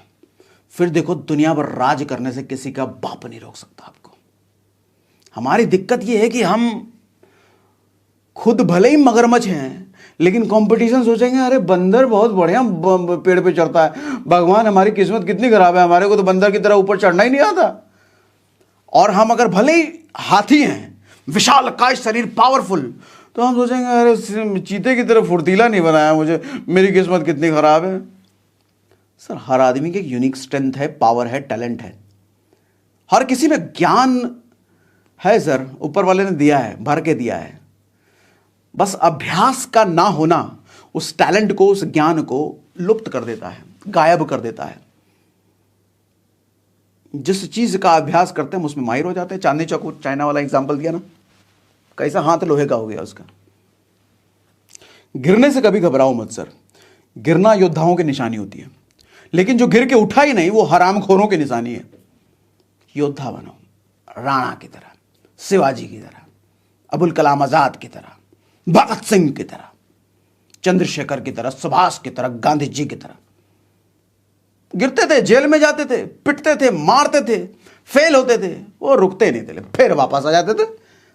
फिर देखो दुनिया पर राज करने से किसी का बाप नहीं रोक सकता आपको। हमारी दिक्कत यह है कि हम खुद भले ही मगरमच्छ हैं, लेकिन कंपटीशन सोचेंगे अरे बंदर बहुत बढ़िया पेड़ पे चढ़ता है, भगवान हमारी किस्मत कितनी खराब है, हमारे को तो बंदर की तरह ऊपर चढ़ना ही नहीं आता। और हम अगर भले ही हाथी हैं, विशालकाय शरीर, पावरफुल, तो हम सोचेंगे अरे चीते की तरह फुर्तीला नहीं बनाया मुझे, मेरी किस्मत कितनी खराब है। सर हर आदमी की एक यूनिक स्ट्रेंथ है, पावर है, टैलेंट है, हर किसी में ज्ञान है सर, ऊपर वाले ने दिया है, भर के दिया है। बस अभ्यास का ना होना उस टैलेंट को, उस ज्ञान को लुप्त कर देता है, गायब कर देता है। जिस चीज का अभ्यास करते हैं हम उसमें माहिर हो जाते हैं। चांदनी चौक चाइना वाला एग्जांपल दिया ना, कैसा हाथ लोहे का हो गया उसका। गिरने से कभी घबराओ मत सर, गिरना योद्धाओं की निशानी होती है, लेकिन जो गिर के उठा ही नहीं वो हरामखोरों की निशानी है। योद्धा बनो, राणा की तरह, शिवाजी की तरह, अबुल कलाम आजाद की तरह, भगत सिंह की तरह, चंद्रशेखर की तरह, सुभाष की तरह, गांधी जी की तरह। गिरते थे, जेल में जाते थे, पिटते थे, मारते थे, फेल होते थे, वो रुकते नहीं थे, फिर वापस आ जाते थे।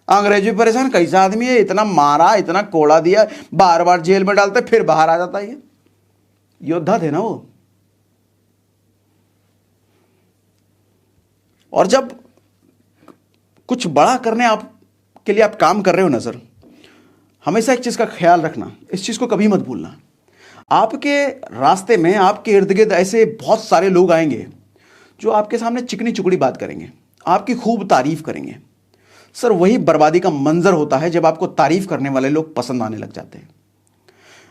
अंग्रेजी परेशान, कैसा आदमी है, इतना मारा, इतना कोड़ा दिया, बार बार जेल में डालते, फिर बाहर आ जाता। ये योद्धा थे ना वो। और जब कुछ बड़ा करने के लिए आप काम कर रहे हो ना सर, हमेशा एक चीज का ख्याल रखना, इस चीज को कभी मत भूलना। आपके रास्ते में, आपके इर्द गिर्द ऐसे बहुत सारे लोग आएंगे जो आपके सामने चिकनी चुकड़ी बात करेंगे, आपकी खूब तारीफ करेंगे। सर वही बर्बादी का मंजर होता है जब आपको तारीफ करने वाले लोग पसंद आने लग जाते हैं।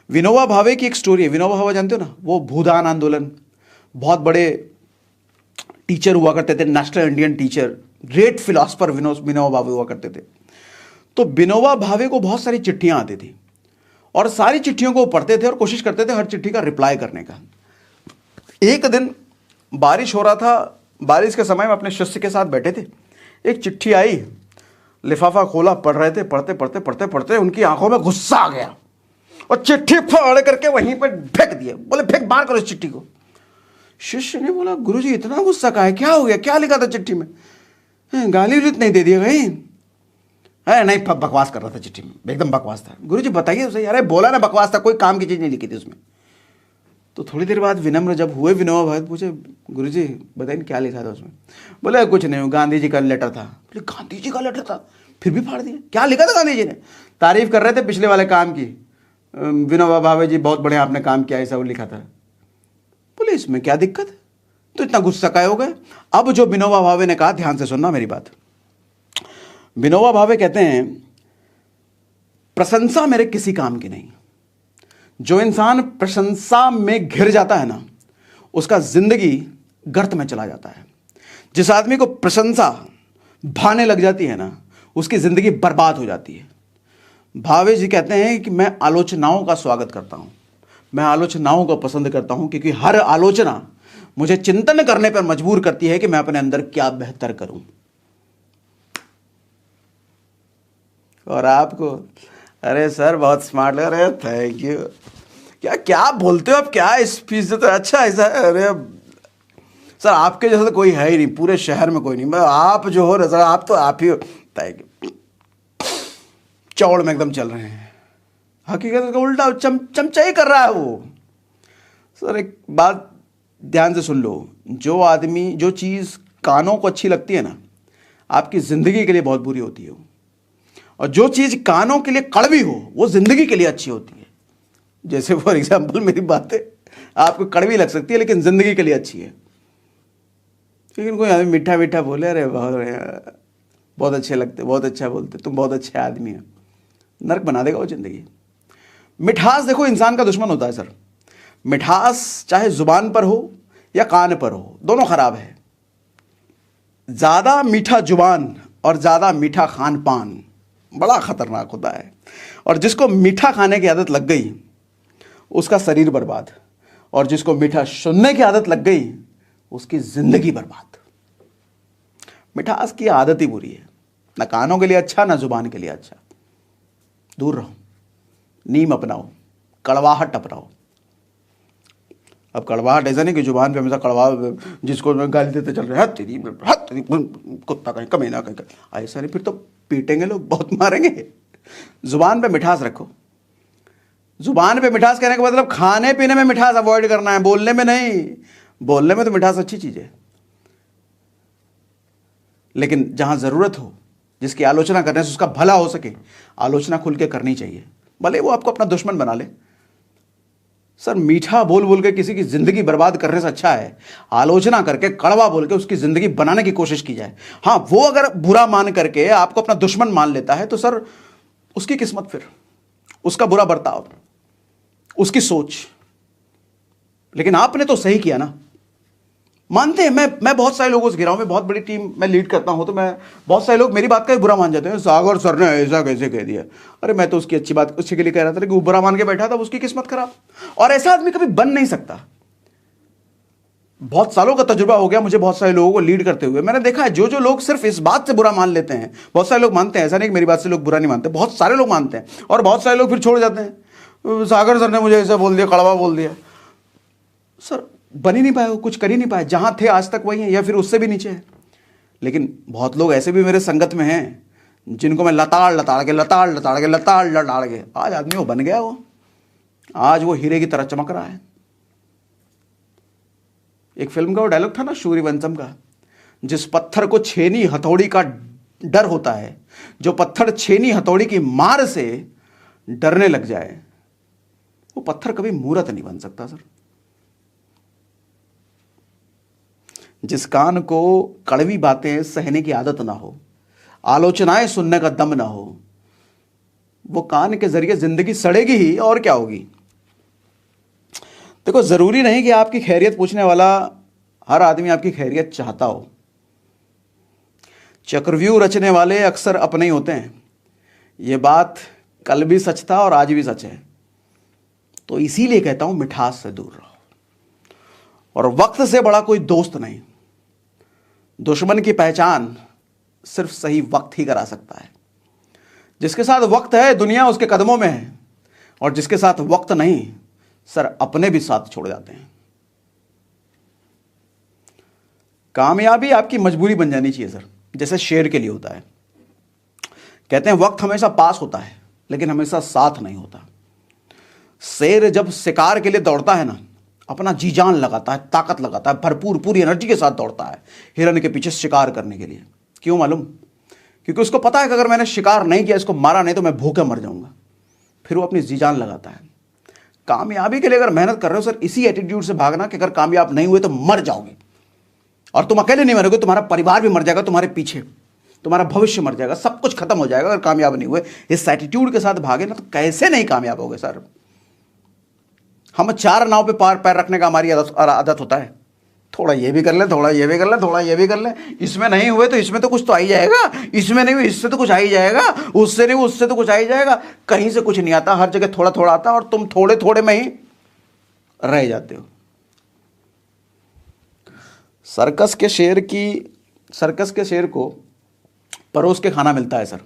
विनोबा भावे की एक स्टोरी है। विनोबा भावे जानते हो ना, वो भूदान आंदोलन, बहुत बड़े टीचर हुआ करते थे, national Indian teacher, great philosopher Vinoba Bhave हुआ करते थे। तो विनोबा भावे को बहुत सारी चिट्ठियां आती थी और सारी चिट्ठियों को पढ़ते थे और कोशिश करते थे हर चिट्ठी का रिप्लाई करने का। एक दिन बारिश हो रहा था, बारिश के समय में अपने शिष्य के साथ बैठे थे, एक चिट्ठी आई, लिफाफा खोला, पढ़ रहे थे, पढ़ते पढ़ते पढ़ते पढ़ते उनकी आंखों में गुस्सा आ गया और चिट्ठी फाड़ करके वहीं पर फेंक दिए। बोले फेंक, बाहर करो इस चिट्ठी को। शिष्य ने बोला गुरुजी इतना गुस्सा का है, क्या हो गया, क्या लिखा था चिट्ठी में? गाली उलित नहीं दे दिया कहीं? है नहीं, बकवास कर रहा था चिट्ठी में, एकदम बकवास था। गुरुजी बताइए उसे। अरे बोला ना बकवास था, कोई काम की चीज नहीं लिखी थी उसमें। तो थोड़ी देर बाद विनम्र जब हुए, विनोबा भावे पूछे गुरुजी बताइए क्या लिखा था उसमें? बोले कुछ नहीं, गांधी जी का लेटर था। बोले गांधी जी का लेटर था, फिर भी फाड़ दिया? क्या लिखा था गांधी जी ने? तारीफ कर रहे थे पिछले वाले काम की, विनोबा भावे जी बहुत बढ़िया आपने काम किया, ऐसा वो लिखा था। बोले इसमें क्या दिक्कत है, तो इतना गुस्सा काय हो गए? अब जो विनोबा भावे ने कहा, ध्यान से सुनना मेरी बात। विनोबा भावे कहते हैं प्रशंसा मेरे किसी काम की नहीं। जो इंसान प्रशंसा में घिर जाता है ना, उसका जिंदगी गर्त में चला जाता है। जिस आदमी को प्रशंसा भाने लग जाती है ना, उसकी जिंदगी बर्बाद हो जाती है। भावे जी कहते हैं कि मैं आलोचनाओं का स्वागत करता हूं, मैं आलोचनाओं को पसंद करता हूं, क्योंकि हर आलोचना मुझे चिंतन करने पर मजबूर करती है कि मैं अपने अंदर क्या बेहतर करूं। और आपको अरे सर बहुत स्मार्ट लग रहे हैं, थैंक यू। क्या क्या बोलते हो आप, क्या स्पीच देते हो? अच्छा ऐसा है? अरे सर आपके जैसा तो कोई है ही नहीं, पूरे शहर में कोई नहीं। मैं आप जो हो ना सर, आप तो आप ही हो। Thank you. चौड़ में एकदम चल रहे हैं, हकीकत का उल्टा चमचा ही कर रहा है वो। सर एक बात ध्यान से सुन लो, जो आदमी, जो चीज़ कानों को अच्छी लगती है ना, आपकी ज़िंदगी के लिए बहुत बुरी होती है। और जो चीज़ कानों के लिए कड़वी हो, वो ज़िंदगी के लिए अच्छी होती है। जैसे फॉर एग्जाम्पल मेरी बातें आपको कड़वी लग सकती है, लेकिन ज़िंदगी के लिए अच्छी है। लेकिन कोई आदमी मीठा मीठा बोले, अरे बहुत अच्छे लगते, बहुत अच्छा बोलते, तुम बहुत अच्छे आदमी हो, नर्क बना देगा वो ज़िंदगी। मिठास देखो इंसान का दुश्मन होता है सर। मिठास चाहे जुबान पर हो या कान पर हो, दोनों खराब है। ज़्यादा मीठा जुबान और ज़्यादा मीठा खान पान बड़ा खतरनाक होता है। और जिसको मीठा खाने की आदत लग गई उसका शरीर बर्बाद, और जिसको मीठा सुनने की आदत लग गई उसकी जिंदगी बर्बाद। मिठास की आदत ही बुरी है, ना कानों के लिए अच्छा, ना जुबान के लिए अच्छा। दूर रहो, नीम अपनाओ, कड़वाहट अपनाओ। अब कड़वाहट ऐसा नहीं कि जुबान पे हमेशा कड़वा, जिसको गाली देते चल रहे, हद तेरी कुत्ता कहीं, कमीना कहीं, ऐसा नहीं, फिर तो पीटेंगे लोग, बहुत मारेंगे। जुबान पे मिठास रखो, जुबान पे मिठास कहने का मतलब खाने पीने में मिठास अवॉइड करना है, बोलने में नहीं। बोलने में तो मिठास अच्छी चीज है, लेकिन जहां जरूरत हो, जिसकी आलोचना करने से उसका भला हो सके, आलोचना खुल के करनी चाहिए, भले वो आपको अपना दुश्मन बना ले। सर मीठा बोल बोल के किसी की जिंदगी बर्बाद करने से अच्छा है आलोचना करके कड़वा बोल के उसकी जिंदगी बनाने की कोशिश की जाए। हाँ, वो अगर बुरा मान करके आपको अपना दुश्मन मान लेता है तो सर उसकी किस्मत, फिर उसका बुरा बर्ताव, उसकी सोच। लेकिन आपने तो सही किया ना। मानते हैं, मैं बहुत सारे लोगों से घिरा हूं, मैं बहुत बड़ी टीम में लीड करता हूं, तो मैं बहुत सारे लोग मेरी बात का ही बुरा मान जाते हैं। सागर सर ने ऐसा कैसे कह दिया? अरे मैं तो उसकी अच्छी बात उसके लिए कह रहा था, लेकिन वो बुरा मान के बैठा था, उसकी किस्मत खराब। और ऐसा आदमी कभी बन नहीं सकता। बहुत सालों का तजुर्बा हो गया मुझे बहुत सारे लोगों को लीड करते हुए। मैंने देखा है जो जो लोग सिर्फ इस बात से बुरा मान लेते हैं, बहुत सारे लोग मानते हैं, ऐसा नहीं कि मेरी बात से लोग बुरा नहीं मानते, बहुत सारे लोग मानते हैं, और बहुत सारे लोग फिर छोड़ जाते हैं। सागर सर ने मुझे ऐसा बोल दिया, कड़वा बोल दिया। सर बन ही नहीं पाए, कुछ कर ही नहीं पाए, जहां थे आज तक वही हैं या फिर उससे भी नीचे हैं। लेकिन बहुत लोग ऐसे भी मेरे संगत में हैं जिनको मैं लताड़ लताड़ के आज आदमी वो बन गया। वो आज वो हीरे की तरह चमक रहा है। एक फिल्म का वो डायलॉग था ना सूर्यवंशम का, जिस पत्थर को छेनी हथौड़ी का डर होता है, जो पत्थर छेनी हथौड़ी की मार से डरने लग जाए, वो पत्थर कभी मूर्त नहीं बन सकता। सर जिस कान को कड़वी बातें सहने की आदत ना हो, आलोचनाएं सुनने का दम ना हो, वो कान के जरिए जिंदगी सड़ेगी ही, और क्या होगी। देखो, जरूरी नहीं कि आपकी खैरियत पूछने वाला हर आदमी आपकी खैरियत चाहता हो। चक्रव्यूह रचने वाले अक्सर अपने ही होते हैं। ये बात कल भी सच था और आज भी सच है। तो इसीलिए कहता हूं मिठास से दूर रहो, और वक्त से बड़ा कोई दोस्त नहीं। दुश्मन की पहचान सिर्फ सही वक्त ही करा सकता है। जिसके साथ वक्त है दुनिया उसके कदमों में है, और जिसके साथ वक्त नहीं, सर अपने भी साथ छोड़ जाते हैं। कामयाबी आपकी मजबूरी बन जानी चाहिए सर, जैसे शेर के लिए होता है। कहते हैं वक्त हमेशा पास होता है लेकिन हमेशा साथ नहीं होता। शेर जब शिकार के लिए दौड़ता है ना, अपना जी जान लगाता है, ताकत लगाता है, भरपूर पूरी एनर्जी के साथ दौड़ता है हिरन के पीछे शिकार करने के लिए। क्यों मालूम? क्योंकि उसको पता है कि अगर मैंने शिकार नहीं किया, इसको मारा नहीं, तो मैं भूखे मर जाऊंगा। फिर वो अपनी जी जान लगाता है। कामयाबी के लिए अगर मेहनत कर रहे हो सर, इसी एटीट्यूड से भागना कि अगर कामयाब नहीं हुए तो मर जाओगे। और तुम अकेले नहीं मरोगे, तुम्हारा परिवार भी मर जाएगा, तुम्हारे पीछे तुम्हारा भविष्य मर जाएगा, सब कुछ खत्म हो जाएगा अगर कामयाब नहीं हुए। इस एटीट्यूड के साथ भागे ना तो कैसे नहीं कामयाब होगे सर। हम चार नाव पे पैर रखने का हमारी आदत होता है। थोड़ा ये भी कर ले, थोड़ा ये भी कर ले, थोड़ा ये भी कर ले। इसमें नहीं हुए तो इसमें तो कुछ तो आ ही जाएगा, इसमें नहीं हुए इससे तो कुछ आ ही जाएगा, उससे नहीं हुए उससे तो कुछ आ ही जाएगा। कहीं से कुछ नहीं आता, हर जगह थोड़ा थोड़ा आता, और तुम थोड़े थोड़े में ही रह जाते हो। सर्कस के शेर को परोस के खाना मिलता है सर।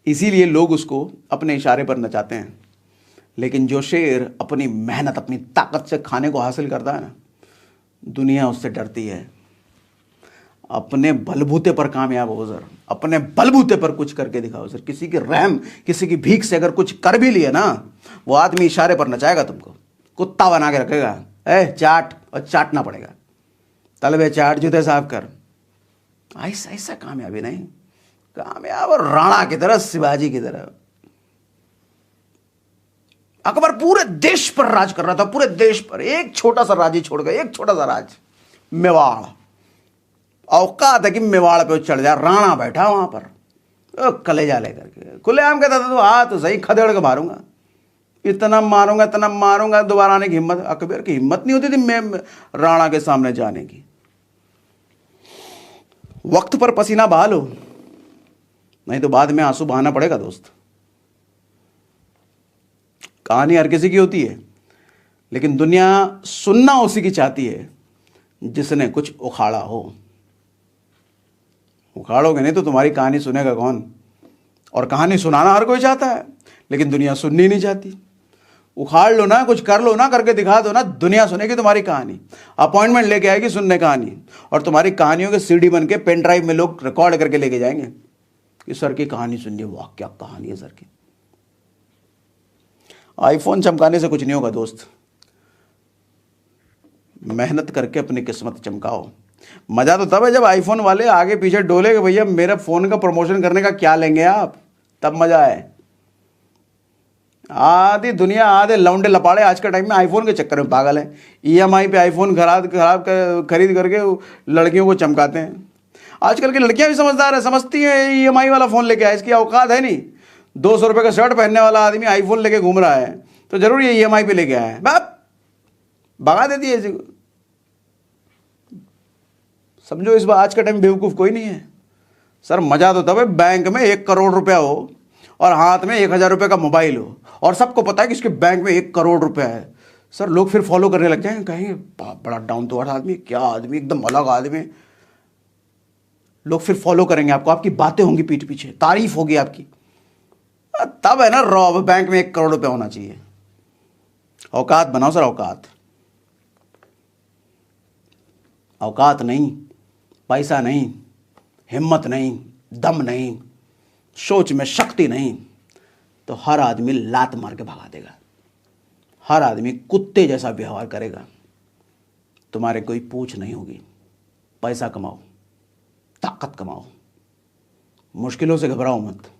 इसीलिए लोग उसको अपने इशारे पर नचाते हैं। लेकिन जो शेर अपनी मेहनत अपनी ताकत से खाने को हासिल करता है ना, दुनिया उससे डरती है। अपने बलबूते पर कामयाब हो सर, अपने बलबूते पर कुछ करके दिखाओ सर। किसी की रहम, किसी की भीख से अगर कुछ कर भी लिए ना, वो आदमी इशारे पर नचाएगा तुमको, कुत्ता बना के रखेगा। चाट, और चाटना पड़ेगा। तलबे चाट, जूते साफ कर। ऐसा कामयाबी नहीं। कामयाब और राणा की तरह, शिवाजी की तरह। अकबर पूरे देश पर राज कर रहा था, पूरे देश पर। एक छोटा सा राज ही छोड़ गया, एक छोटा सा राज, मेवाड़। औकात है कि मेवाड़ पे चढ़ जाए, राणा बैठा वहां पर कलेजा लेकर के। खुलेआम कहता था तो हाथ सही खदेड़ के मारूंगा, इतना मारूंगा, दोबारा आने की हिम्मत। अकबर की हिम्मत नहीं होती थी मैं राणा के सामने जाने की। वक्त पर पसीना बहा लो, नहीं तो बाद में आंसू बहाना पड़ेगा दोस्त। कहानी हर किसी की होती है, लेकिन दुनिया सुनना उसी की चाहती है जिसने कुछ उखाड़ा हो। उखाड़ोगे नहीं तो तुम्हारी कहानी सुनेगा कौन? और कहानी सुनाना हर कोई चाहता है, लेकिन दुनिया सुननी नहीं चाहती। उखाड़ लो ना, कुछ कर लो ना, करके दिखा दो ना, दुनिया सुनेगी तुम्हारी कहानी। अपॉइंटमेंट लेके आएगी सुनने कहानी, और तुम्हारी कहानियों के सीडी बन के पेन ड्राइव में लोग रिकॉर्ड करके लेके जाएंगे कि सर की कहानी सुनिए। वाह क्या कहानी है सर की। आईफोन चमकाने से कुछ नहीं होगा दोस्त, मेहनत करके अपनी किस्मत चमकाओ। मजा तो तब है जब आईफोन वाले आगे पीछे डोले कि भैया मेरे फोन का प्रमोशन करने का क्या लेंगे आप, तब मजा है। आधी दुनिया, आधे लौंडे लपाड़े आज के टाइम में आईफोन के चक्कर में पागल हैं। ईएमआई पे आईफोन खरीद करके लड़कियों को चमकाते हैं। आजकल की लड़कियां भी समझदार है, समझती हैं ईएमआई वाला फोन लेके आए, इसकी औकात है नहीं। 200 रुपये का शर्ट पहनने वाला आदमी आईफोन लेके घूम रहा है तो जरूर ये ईएमआई पे लेके आया है, बाप भगा देती है इसी को। समझो इस बार आज का टाइम बेवकूफ़ कोई नहीं है सर। मजा तो तब है बैंक में 1 करोड़ रुपया हो और हाथ में 1000 रुपये का मोबाइल हो और सबको पता है कि इसके बैंक में 1 करोड़ रुपया है। सर लोग फिर फॉलो करने लग जाएंगे, कहेंगे बड़ा डाउन टू अर्थ आदमी, क्या आदमी, एकदम अलग आदमी। लोग फिर फॉलो करेंगे आपको, आपकी बातें होंगी पीठ पीछे, तारीफ होगी आपकी। तब है ना रॉब, बैंक में 1 करोड़ रुपया होना चाहिए। औकात बनाओ सर, औकात। औकात नहीं, पैसा नहीं, हिम्मत नहीं, दम नहीं, सोच में शक्ति नहीं, तो हर आदमी लात मार के भगा देगा, हर आदमी कुत्ते जैसा व्यवहार करेगा। तुम्हारे कोई पूछ नहीं होगी। पैसा कमाओ, ताकत कमाओ, मुश्किलों से घबराओ मत,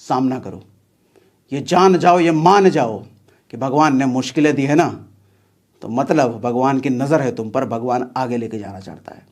सामना करो। ये जान जाओ, ये मान जाओ कि भगवान ने मुश्किलें दी है ना, तो मतलब भगवान की नज़र है तुम पर, भगवान आगे लेके जाना चाहता है।